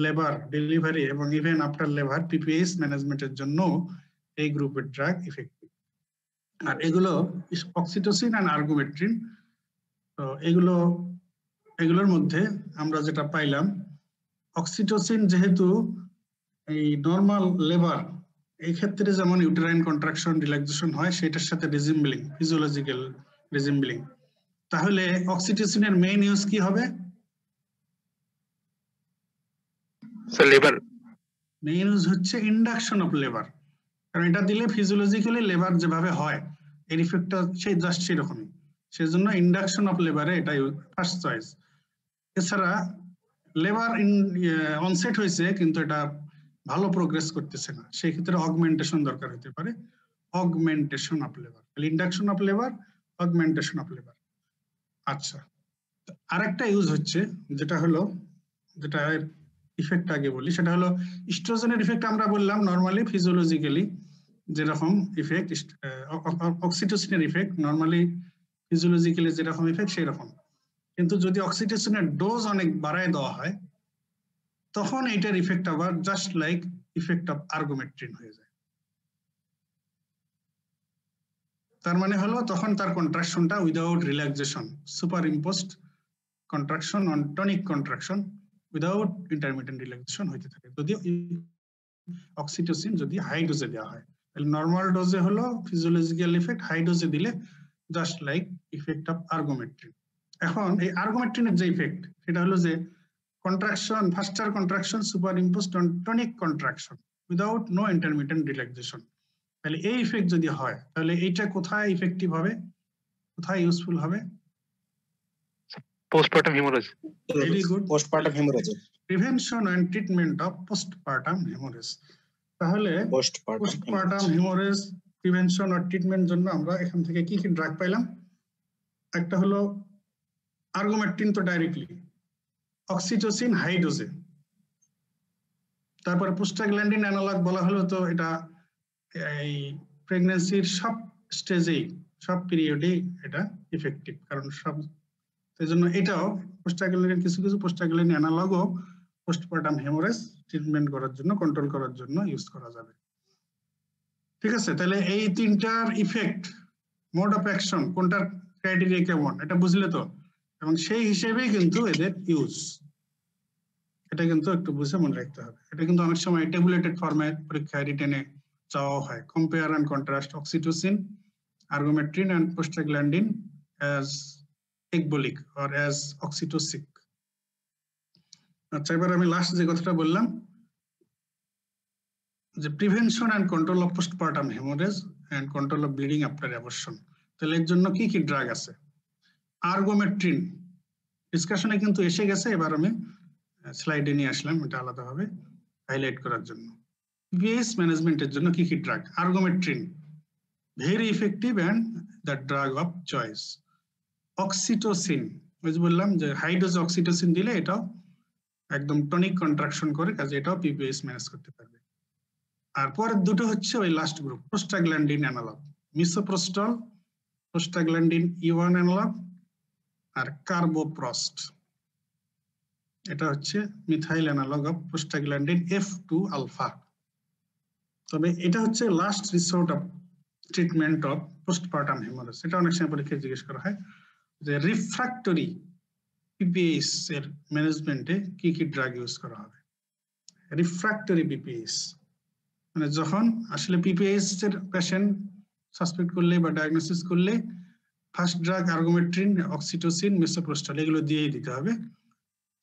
লেবার, ডেলিভারি এবং ইভেন আফটার লেবার পিপিএইচ ম্যানেজমেন্টের জন্য এই গ্রুপের ড্রাগ ইফেক্টিভ। আর এগুলো অক্সিটোসিন আর আর্গোমেট্রিন তো এগুলোর মধ্যে আমরা যেটা পাইলাম, অক্সিটোসিন যেহেতু এই নর্মাল লেবার এই ক্ষেত্রে যেমন ইউটেরাইন কন্ট্রাকশন রিল্যাক্সেশন হয় সেটার সাথে রিজিম্বলিং, ফিজিওলজিক্যাল রিজিম্বলিং, তাহলে অক্সিটোসিনের মেইন ইউজ কি হবে? স্যার লেবার মেইন ইউজ হচ্ছে ইন্ডাকশন অফ লেবার, কারণ এটা দিলে ফিজিওলজিক্যালি লেবার যেভাবে হয় এর ইফেক্টটা সেই জাস্ট সেরকমই, সেজন্য ইন্ডাকশন অফ লেবারে এটা ফার্স্ট চয়েস। এছাড়া লেবার অনসেট হয়েছে কিন্তু এটা ভালো প্রোগ্রেস করতেছে না, সেই ক্ষেত্রে অগমেন্টেশন দরকার হতে পারে, augmentation of labour, induction of labour, augmentation of labour. আচ্ছা, আরেকটা ইউজ হচ্ছে যেটা ইফেক্ট আগে বলি, সেটা হলো ইস্ট্রোজেনের ইফেক্ট। আমরা বললাম নরমালি ফিজিওলজিক্যালি যেরকম ইফেক্ট, অক্সিটোসিনের ইফেক্ট নরমালি ফিজিওলজিক্যালি যেরকম ইফেক্ট সেই রকম, কিন্তু যদি অক্সিটোসিনের ডোজ অনেক বাড়ায় দেওয়া হয় তখন এইটার ইফেক্ট আবার just like effect of ergometrine হয়ে যায়। তার মানে হলো তখন তার কন্ট্রাকশনটা without relaxation, superimposed contraction on tonic contraction without intermittent relaxation হইতে থাকে, যদি অক্সিটোসিন যদি হাই ডোজে দেওয়া হয়। তাহলে নর্মাল ডোজে হলো ফিজিওলজিক্যাল ইফেক্ট, হাই ডোজে দিলে just like effect of ergometrine. এখন এই আর্গোমেট্রিনের যে ইফেক্ট সেটা হলো যে contraction, faster contraction superimposed on tonic contraction without no intermittent relaxation. তাহলে এই ইফেক্ট যদি হয় তাহলে এইটা কোথায় ইফেক্টিভ হবে, কোথায় ইউজফুল হবে? Postpartum haemorrhage. Very good, postpartum haemorrhage, prevention and treatment of postpartum haemorrhage. তাহলে পোস্টপার্টাম হেমোরেজ প্রিভেনশন আর ট্রিটমেন্ট জন্য আমরা এখান থেকে কি কি ড্রাগ পাইলাম? একটা হলো আর্গোমেট্রিন, তো ডাইরেক্টলি, অক্সিটোসিন হাই ডোজে, তারপরে প্রোস্টাগ্ল্যান্ডিন অ্যানালগ বলা হলো, তো এটা এই প্রেগন্যান্সির সব স্টেজেই সব পিরিয়ডেই এটা ইফেক্টিভ, কারণ সব, সেজন্য এটাও প্রোস্টাগ্ল্যান্ডিন, কিছু কিছু প্রোস্টাগ্ল্যান্ডিন অ্যানালগও পোস্টপার্টাম হেমোরেজ ট্রিটমেন্ট করার জন্য, কন্ট্রোল করার জন্য ইউজ করা যাবে। ঠিক আছে, তাহলে এই তিনটার ইফেক্ট, মোড অফ অ্যাকশন, কোনটার ক্রাইটেরিয়া কেমন এটা বুঝলে তো, এবং সেই হিসেবেই কিন্তু এদের ইউজ, এটা কিন্তু একটু বুঝে মনে রাখতে হবে। এটা কিন্তু অনেক সময় টেবুলেটেড ফর্মে পরীক্ষায় রিটেনে চাওয়া হয়, compare and contrast oxytocin, ergometrine and prostaglandin as ecbolic or as oxytocic. আচ্ছা, এবার আমি লাস্ট যে কথাটা বললাম যে prevention and control of postpartum haemorrhage and control of bleeding after abortion, তাহলে এর জন্য কি কি ড্রাগ আছে? আর্গোমেট্রিন ডিসকাশনে কিন্তু এসে গেছে, এবার আমি স্লাইডে নিয়ে আসলাম এটা আলাদাভাবে হাইলাইট করার জন্য। পিপিএস ম্যানেজমেন্টের জন্য কি কি drug? Ergometrine very effective and the drug of choice. Oxytocin, ওই যে বললাম যে হাই ডোজ অক্সিটোসিন দিলে এটাও একদম টনিক কন্ট্রাকশন করে, কাজে এটাও পিপিএস ম্যানেজ করতে পারবে। আর পরের দুটো হচ্ছে ওই last group, prostaglandin analogue, misoprostol, prostaglandin E1 analogue আর কার্বোপ্রস্ট, এটা হচ্ছে methyl analogue of prostaglandin F2 alpha. তবে এটা হচ্ছে last resort of treatment of postpartum haemorrhage. এটা অনেক সময় পরীক্ষায় জিজ্ঞেস করা হয় যে রিফ্র্যাক্টরি পিপিএস এর ম্যানেজমেন্টে কি কি ড্রাগ ইউজ করা হবে। রিফ্র্যাক্টরি পিপিএস মানে যখন আসলে পিপিএস এর পেশেন্ট সাসপেক্ট করলে বা ডায়াগনোসিস করলে ফার্স্ট ড্রাগ আর্গোমেট্রিন, অক্সিটোসিন, মিসোপ্রোস্টল এগুলো দিয়েই দিতে হবে।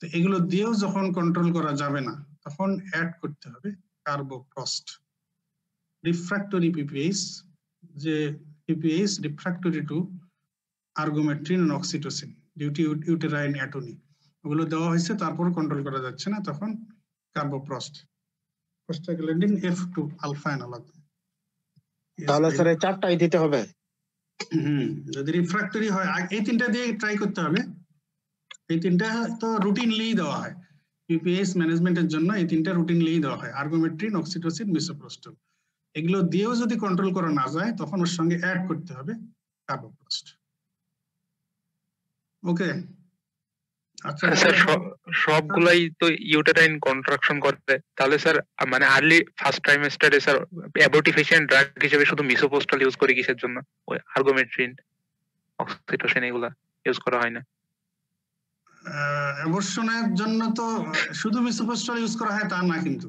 তো এগুলো দিয়েও যখন কন্ট্রোল করা যাবে না তখন অ্যাড করতে হবে কার্বোপ্রস্ট। রিফ্র্যাক্টরি পিপিএস, যে PPS refractory to ergometrine and oxytocin due to uterine atony, ওগুলো দেওয়া হয়েছে তারপর কন্ট্রোল করা যাচ্ছে না, তখন carboprost, prostaglandin F2 alpha analogue. তাহলে স্যার এই চারটাই দিতে হবে? যদি রিফ্র্যাক্টরি হয় এই তিনটা দিয়ে ট্রাই করতে হবে। এই তিনটা তো রুটিনলি দেওয়া হয় পিপিএস ম্যানেজমেন্টের জন্য, এই তিনটা রুটিনলি দেওয়া হয়, আর্গোমেট্রিন, অক্সিটোসিন, মিসোপ্রোস্টল। এগুলো দিয়েও যদি কন্ট্রোল করা না যায় তখন ওর সঙ্গে অ্যাড করতে হবে কার্বোপ্রস্ট। ওকে, আচ্ছা স্যার সবগুলাই তো ইউটেরাইন কন্ট্রাকশন করতে, তাহলে স্যার মানে আর্লি ফার্স্ট ট্রাইমেস্টারে স্যার অ্যাবর্টিফিশিয়েন্ট ড্রাগ হিসেবে শুধু মিসোপ্রোস্টল ইউজ করি কিসের জন্য? ওই আর্গোমেট্রিন, অক্সিটোসিন এগুলা ইউজ করা হয় না? অ্যাবর্শনের জন্য তো শুধু মিসোপ্রস্টল ইউজ করা হয় তা না, কিন্তু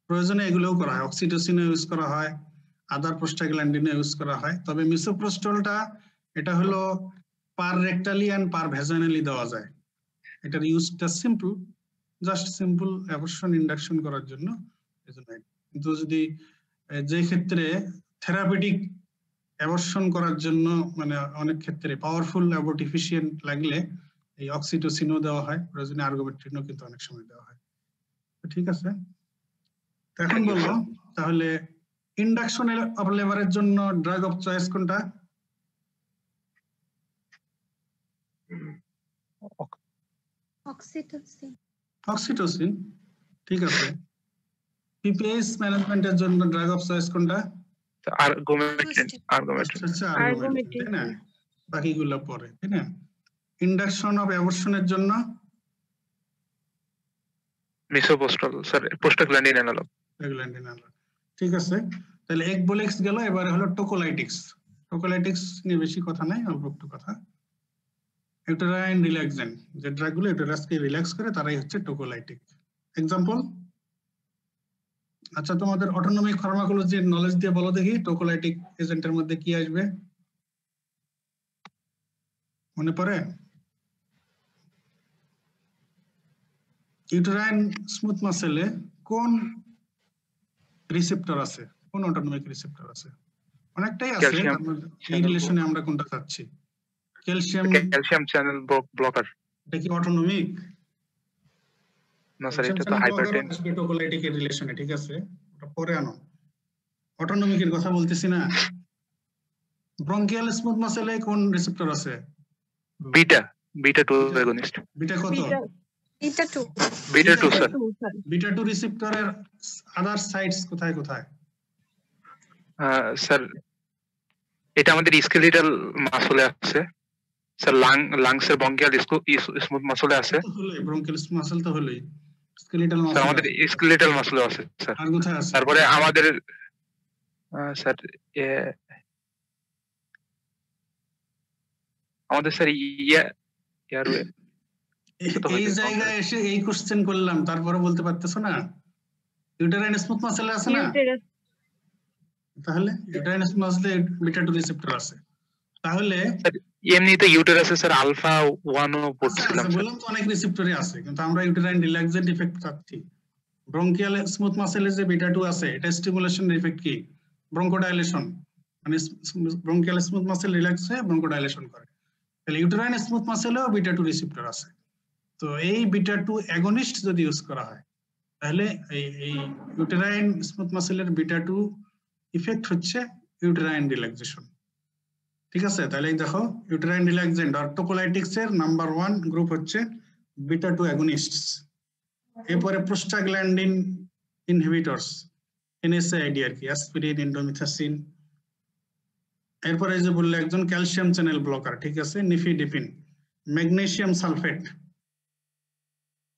প্রয়োজনে এগুলোও করা হয়, অক্সিটোসিন ইউজ করা হয়, আদার প্রোস্টাগ্ল্যান্ডিন ইউজ করা হয়। তবে মিসোপ্রস্টলটা এটা হলো পার রেক্টালি এন্ড পার ভ্যাজাইনালি দেওয়া যায়। এটার ইউজটা simple, just simple abortion induction করার জন্য। কিন্তু যদি যে ক্ষেত্রে থেরাপিউটিক অ্যাবর্শন করার জন্য মানে অনেক ক্ষেত্রে পাওয়ারফুল অ্যাবর্টিফিশিয়েন্ট লাগলে এই অক্সিটোসিনও দেওয়া হয়, প্রয়োজনে আর্গোমেট্রিনও কিন্তু অনেক সময় দেওয়া হয়। ঠিক আছে, এখন বলো তাহলে ইন্ডাকশন অফ লেবারের জন্য ড্রাগ অফ চয়েস কোনটা? অক্সিটোসিন। অক্সিটোসিন, ঠিক আছে। পিপিএস ম্যানেজমেন্টের জন্য ড্রাগ অফ চয়েস কোনটা? আর্গোমেট্রিন। আর্গোমেট্রিন, তাই না? বাকিগুলো পরে, তাই না? ইন্ডাকশন অফ অ্যাবর্শনের জন্য মিসোপ্রস্টল স্যার, প্রোস্টাগ্ল্যান্ডিন অ্যানালগ। ঠিক আছে, তাহলে একবোলেক্স গেল, এবারে হলো টোকোলাইটিক্স। টোকোলাইটিক্স নিয়ে বেশি কথা নাই, অল্প একটু কথা। ইউটেরাইন রিল্যাক্সেন্ট, যে ড্রাগগুলো ইউটেরাসকে রিল্যাক্স করে তারাই হচ্ছে টোকোলাইটিক। এক্সাম্পল, আচ্ছা তোমাদের অটোনমিক ফার্মাকোলজির নলেজ দিয়ে বলো দেখি টোকোলাইটিক এজেন্টের মধ্যে কি আসবে, মনে পড়ে? ইউটেরাইন স্মুথ মাসেলে কোন রিসেপ্টর আছে, কোন অটোনমিক রিসেপ্টর আছে? অনেকটাই আছে, এই রিলেশনে আমরা কোনটা চাচ্ছি? Calcium channel blocker. এটা কি অটোনমিক? না স্যার, এটা তো হাইপারটেনশন। টোকোলাইটিকের রিলেশনে, ঠিক আছে, ওটা পরে আনো, অটোনমিকের কথা বলতেছি না। ব্রঙ্কিয়াল স্মুথ মাসেলে কোন রিসেপ্টর আছে? Beta 2 against. বিটা কত? Beta 2 sir. বিটা 2 রিসেপ্টরের আদার সাইটস কোথায় কোথায়? স্যার এটা আমাদের স্কেলিটাল মাসলে আছে স্যার, লাংসের ব্রঙ্কিয়াল স্মুথ মাসলে আছে। ব্রঙ্কিয়াল মাসল তো হলোই, স্কেলিটাল মাসল আমাদের স্কেলিটাল মাসলে আছে স্যার। আর কোথায় আছে? তারপরে আমাদের স্যার আমাদের স্যার ইয়ারওয়ে। এই জায়গায় এসে এই কোশ্চেন করলাম, তারপরে বলতে পারতেছো না? ইউটেরাইন স্মুথ মাসলে আছে না? তাহলে ইউটেরাইন স্মুথ মাসলে বিটা 2 রিসেপ্টর আছে। তাহলে এমনিতে ইউটেরাসে স্যার আলফা 1 ও পড়ছিলাম, বললাম তো অনেক রিসেপ্টরই আছে, কিন্তু আমরা ইউটেরাইন রিল্যাক্সেন্ট ইফেক্ট চাচ্ছি। ব্রঙ্কিয়াল স্মুথ মাসেলে যে বিটা 2 আছে, এটা স্টিমুলেশন ইফেক্ট কি? ব্রঙ্কোডাইলেশন, মানে ব্রঙ্কিয়াল স্মুথ মাসেল রিল্যাক্স হয়ে ব্রঙ্কোডাইলেশন করে। তাহলে ইউটেরাইন স্মুথ মাসেলেও বিটা 2 রিসেপ্টর আছে। তো এই বিটা 2 অ্যাগনিস্ট যদি ইউজ করা হয়, তাহলে এই ইউটেরাইন স্মুথ মাসেলের বিটা 2 ইফেক্ট হচ্ছে ইউটেরাইন রিল্যাক্সেশন। ঠিক আছে, তাহলে দেখো ইউটেরাইন রিল্যাক্সেন্ট আর টোকোলাইটিক্স এর নাম্বার 1 গ্রুপ হচ্ছে বিটা 2 অ্যাগনিস্টস। এরপরে প্রোস্টাগ্ল্যান্ডিন ইনহিবিটরস, এনএসআইডি আর কি, অ্যাসপিরিন, ইন্ডোমিথাসিন। এরপরে যে বললে একজন ক্যালসিয়াম চ্যানেল ব্লকার, ঠিক আছে, nifedipine, magnesium sulphate,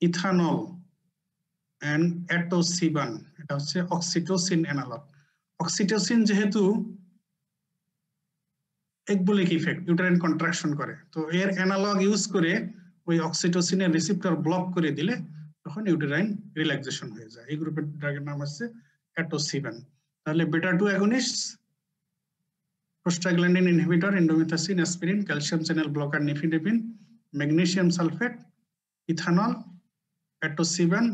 ethanol and atosiban, এটা হচ্ছে অক্সিটোসিন অ্যানালগ। অক্সিটোসিন যেহেতু একবোলিক ইফেক্ট, ইউটেরাইন কন্ট্রাকশন করে, তো এর অ্যানালগ ইউজ করে ওই অক্সিটোসিনের রিসেপ্টর ব্লক করে দিলে তখন ইউটেরাইন রিল্যাক্সেশন হয়ে যায়। এই গ্রুপের ড্রাগের নাম হচ্ছে অ্যাটোসিবান। তাহলে beta 2 agonists, prostaglandin inhibitor, indomethacin, aspirin, calcium channel blocker nifedipine, magnesium sulphate, ethanol, atosiban,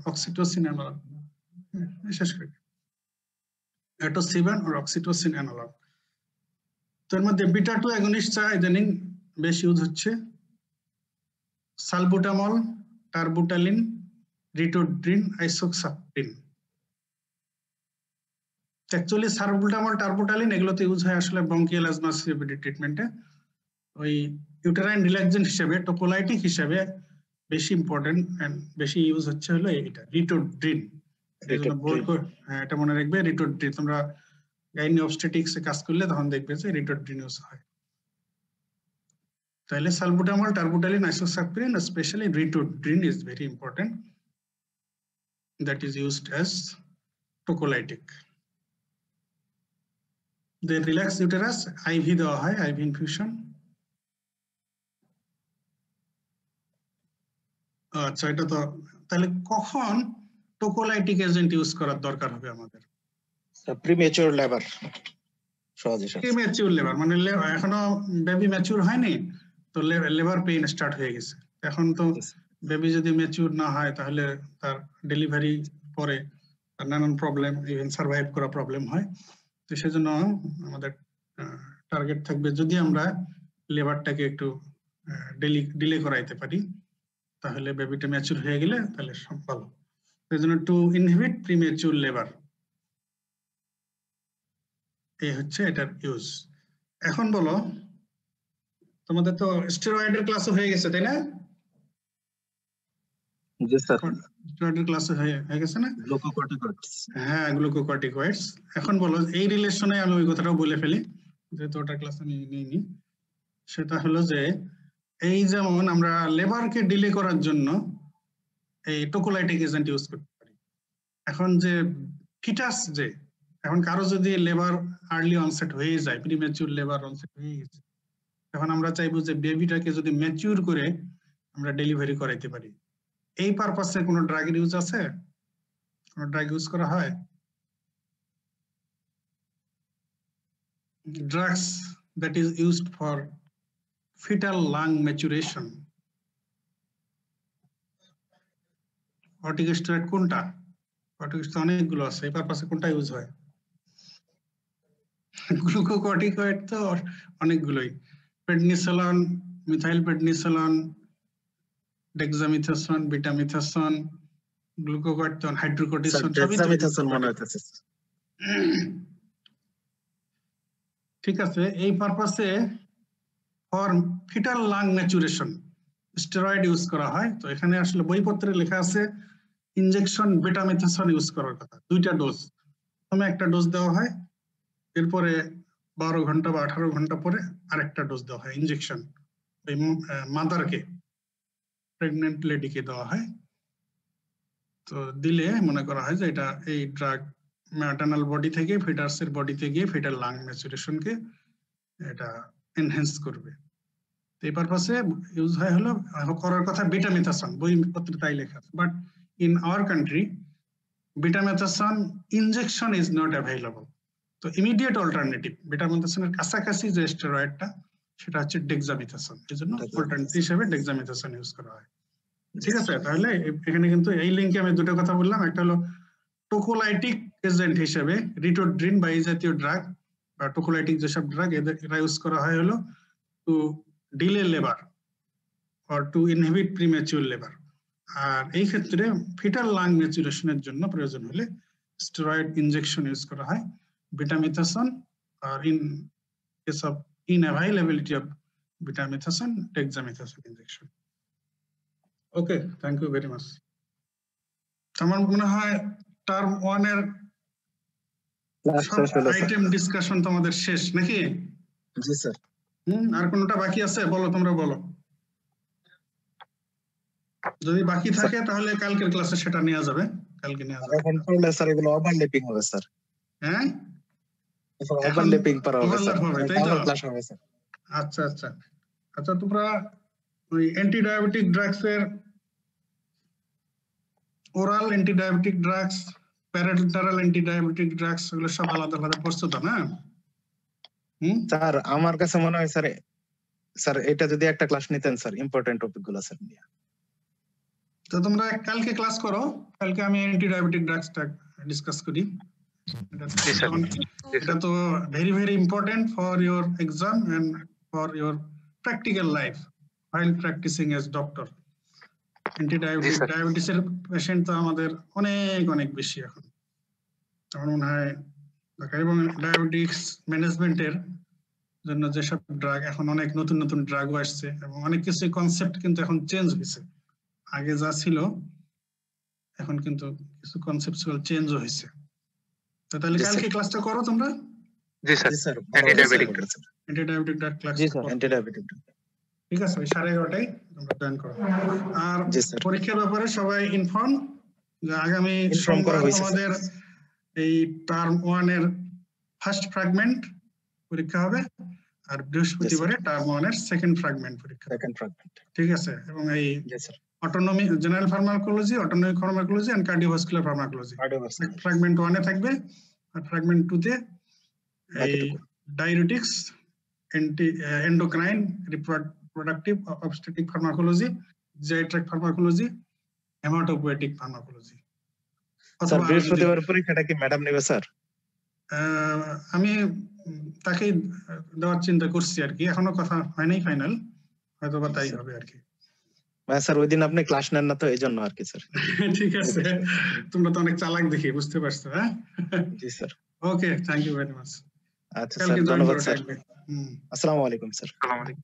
oxytocin analogue. শেষ করি, অ্যাটোসিবান আর অক্সিটোসিন অ্যানালগ। তো এর মধ্যে বিটা 2 অ্যাগনিস্ট চা ইদানিং বেশ ইউজ হচ্ছে, salbutamol, terbutaline, ritodrine, isoxsuprine. Actually salbutamol, terbutaline এগুলোতে ইউজ হয় আসলে ব্রঙ্কিয়াল অ্যাজমা সিওপিডি ট্রিটমেন্টে। ওই ইউটেরাইন রিল্যাক্সেন্ট হিসেবে, টোকোলাইটিক হিসেবে বেশি ইম্পর্টেন্ট এন্ড বেশি ইউজ হচ্ছে হলো এটা রিটোড্রিন। হ্যাঁ, এটা মনে রাখবে, রিটোড্রিন। তোমরা গাইনি অবস্টেটিক্সে কাজ করলে তখন দেখবে যে রিটোড্রিন ইউজ হয়। তাহলে salbutamol, terbutaline, isoxsuprine, specially ritodrine is very important, that is used as tocolytic. They relax uterus, IV দেওয়া হয়, IV infusion, আচ্ছা, এটা তো তাহলে কখন টোকোলাইটিক এজেন্ট ইউজ করার দরকার হবে আমাদের? প্রিমেচিউর লেবার সহজে সহজ। প্রিমেচিউর লেবার মানে এখনো বেবি ম্যাচিউর হয়নি, তো লেবার পেইন স্টার্ট হয়ে গেছে। এখন তো বেবি যদি ম্যাচিউর না হয় তাহলে তার ডেলিভারি পরে তার নানান প্রবলেম, ইভেন সার্ভাইভ করা প্রবলেম হয়। তো সেজন্য আমাদের টার্গেট থাকবে যদি আমরা লেবারটাকে একটু ডিলে করাইতে পারি, তাহলে বেবিটা ম্যাচিউর হয়ে গেলে তাহলে সব ভালো। সেই জন্য টু ইনহিবিট প্রিমেচিউর লেবার, এই হচ্ছে এটার ইউজ। এখন বলো, তোমাদের তো স্টেরয়েডের ক্লাসও হয়ে গেছে তাই না? জি স্যার। স্টেরয়েডের ক্লাসও হয়ে গেছে না? গ্লুকোকর্টিকয়েডস। হ্যাঁ, গ্লুকোকর্টিকয়েডস। এখন বলো এই রিলেশনে আমি ওই কথাটাও বলে ফেলি, যেহেতু ওটার ক্লাস আমি নিইনি। সেটা হলো যে এই যেমন আমরা লেবারকে ডিলে করার জন্য এই টোকোলাইটিক এজেন্ট ইউজ করতে পারি। এখন যে ফিটাস যে এখন কারো যদি লেবার আর্লি অনসেট হয়ে যায়, প্রিম্যাচিউর লেবার অনসেট হয়ে গেছে, এখন আমরা চাইবো যে বেবিটাকে যদি ম্যাচিউর করে আমরা ডেলিভারি করাইতে পারি। এই পারপাসে কোনো ড্রাগের ইউজ আছে? কোনো ড্রাগ ইউজ করা হয়? Drugs that is used for fetal lung maturation. Corticosteroid কোনটা? কর্টিকোস্টেরয়েড অনেকগুলো আছে, এই পারপাসে কোনটা ইউজ হয়? গ্লুকোকর্টিকয়েড তো অনেকগুলোই, প্রেডনিসোলন, মিথাইল প্রেডনিসোলন, ডেক্সামিথাসোন, বিটামিথাসোন, গ্লুকোকর্টিকন, হাইড্রোকর্টিসন, সবই তো ডেক্সামিথাসোন মনে হইতেছে। ঠিক আছে, এই পারপাসে for fetal lung maturation steroid use করা হয়। তো এখানে আসলে বইপত্রে লেখা আছে ইনজেকশন বেটামিথাসন ইউজ করার কথা, 2টা ডোজ। প্রথমে একটা ডোজ দেওয়া হয়, এরপরে 12 ঘন্টা বা 18 ঘন্টা পরে আরেকটা ডোজ দেওয়া হয় ইনজেকশন, ওই মাদারকে, প্রেগনেন্ট লেডিকে দেওয়া হয়। তো দিলে মনে করা হয় যে এটা এই ড্রাগ ম্যাটার্নাল বডি থেকে ফিটাসের বডিতে গিয়ে ফিটাল লাং ম্যাচুরেশনকে এটা এনহ্যান্স করবে। এই পারপাসে ইউজ হয় হলো করার কথা বেটামিথাসন, বইপত্রে তাই লেখা আছে। But in our country betamethasone injection is not available. তো ইমিডিয়েট অল্টারনেটিভ বেটামিথাসনের কাছাকাছি যে স্টেরয়েডটা সেটা হচ্ছে ডেক্সামিথাসন, এই জন্য অল্টারনেটিভ হিসেবে ডেক্সামিথাসন ইউজ করা হয়। ঠিক আছে, তাহলে এখানে কিন্তু এই লিঙ্কে আমি দুটো কথা বললাম, একটা হলো টোকোলাইটিক এজেন্ট হিসেবে রিটোড্রিন বা এই জাতীয় ড্রাগ বা টোকোলাইটিক যেসব ড্রাগ এরা ইউজ করা হয় হলো to delay labour or to inhibit premature labour. আর এই ক্ষেত্রে ফিটাল লাং ম্যাচুরেশনের জন্য প্রয়োজন হলে স্টেরয়েড ইনজেকশন ইউজ করা হয়, বেটামিথাসন, আর in case of inavailability of betamethasone, dexamethasone injection. Okay, thank you very much. আমার মনে হয় টার্ম 1 এর আইটেম ডিসকাশন তোমাদের শেষ নাকি? জি স্যার। আর কোনটা বাকি আছে বলো, তোমরা বলো। যদি বাকি থাকে তাহলে কালকের ক্লাসে সেটা নেওয়া যাবে, কালকে নেওয়া যাবে। এখন পড়লে স্যার এগুলো ওভারল্যাপিং হবে স্যার। হ্যাঁ, ওভারল্যাপিং করা হবে স্যার, হবে তাই তো? ক্লাস হবে স্যার। আচ্ছা আচ্ছা আচ্ছা, তোমরা ওই অ্যান্টিডায়াবেটিক ড্রাগস এর oral antidiabetic drugs, parenteral antidiabetic drugs এগুলো সব আলাদা আলাদা পড়ছো তো না? স্যার আমার কাছে মনে হয় স্যার, স্যার এটা যদি একটা ক্লাস নিতেন স্যার, ইম্পর্টেন্ট টপিক গুলো স্যার নিয়ে। তো তোমরা কালকে ক্লাস করো, কালকে আমি অ্যান্টিডায়াবেটিক ড্রাগসটা ডিসকাস করি। এটা তো very very important for your exam and for your practical life while practicing as doctor. Diabetes এর পেশেন্ট তো আমাদের অনেক অনেক বেশি এখন, আমার মনে হয়। এবং ডায়াবেটিস ম্যানেজমেন্টের জন্য যেসব ড্রাগ, এখন অনেক নতুন নতুন ড্রাগও আসছে এবং অনেক কিছু কনসেপ্ট কিন্তু এখন চেঞ্জ হয়েছে। আগে যা ছিল এখন কিন্তু কিছু কনসেপচুয়াল চেঞ্জও হয়েছে। তো তাহলে কালকে ক্লাসটা করো তোমরা। জি স্যার, অ্যান্টিডায়াবেটিক ড্রাগ ক্লাস। জি স্যার, অ্যান্টিডায়াবেটিক। ঠিক আছে, ওই 11:30টায় তোমরা জয়েন করো। আর পরীক্ষার ব্যাপারে সবাই ইনফর্ম, যে আগামী সোমবার আমাদের এই টার্ম 1 এর ফার্স্ট ফ্র্যাগমেন্ট পরীক্ষা হবে। আর বৃহস্পতিবারে টার্ম 1 এর সেকেন্ড ফ্র্যাগমেন্ট পরীক্ষা। Second fragment. ঠিক আছে, এবং এই জি sir. Autonomy general pharmacology, autonomic pharmacology and cardiovascular pharmacology cardiovascular fragment 1 এ থাকবে, আর ফ্র্যাগমেন্ট 2 তে এই বাকিটুকু diuretics, endocrine, reproductive obstetric pharmacology, GI tract pharmacology, haematopoietic pharmacology. Sir বৃহস্পতিবার পরীক্ষাটা কি ম্যাডাম নেবে স্যার? আমি তাকেই দেওয়ার চিন্তা করছি আর কি, এখনো কথা হয় নাই ফাইনাল, হয়তো বা তাই হবে আর কি। স্যার ওই দিন আপনি ক্লাস নেন না তো এই জন্য আর কি স্যার। ঠিক আছে, তোমরা তো অনেক চালাক দেখি, বুঝতে পারছো। হ্যাঁ জি sir. Okay, thank you very much. আচ্ছা স্যার, ধন্যবাদ স্যার। আসসালামু আলাইকুম স্যার। আসসালামু আলাইকুম।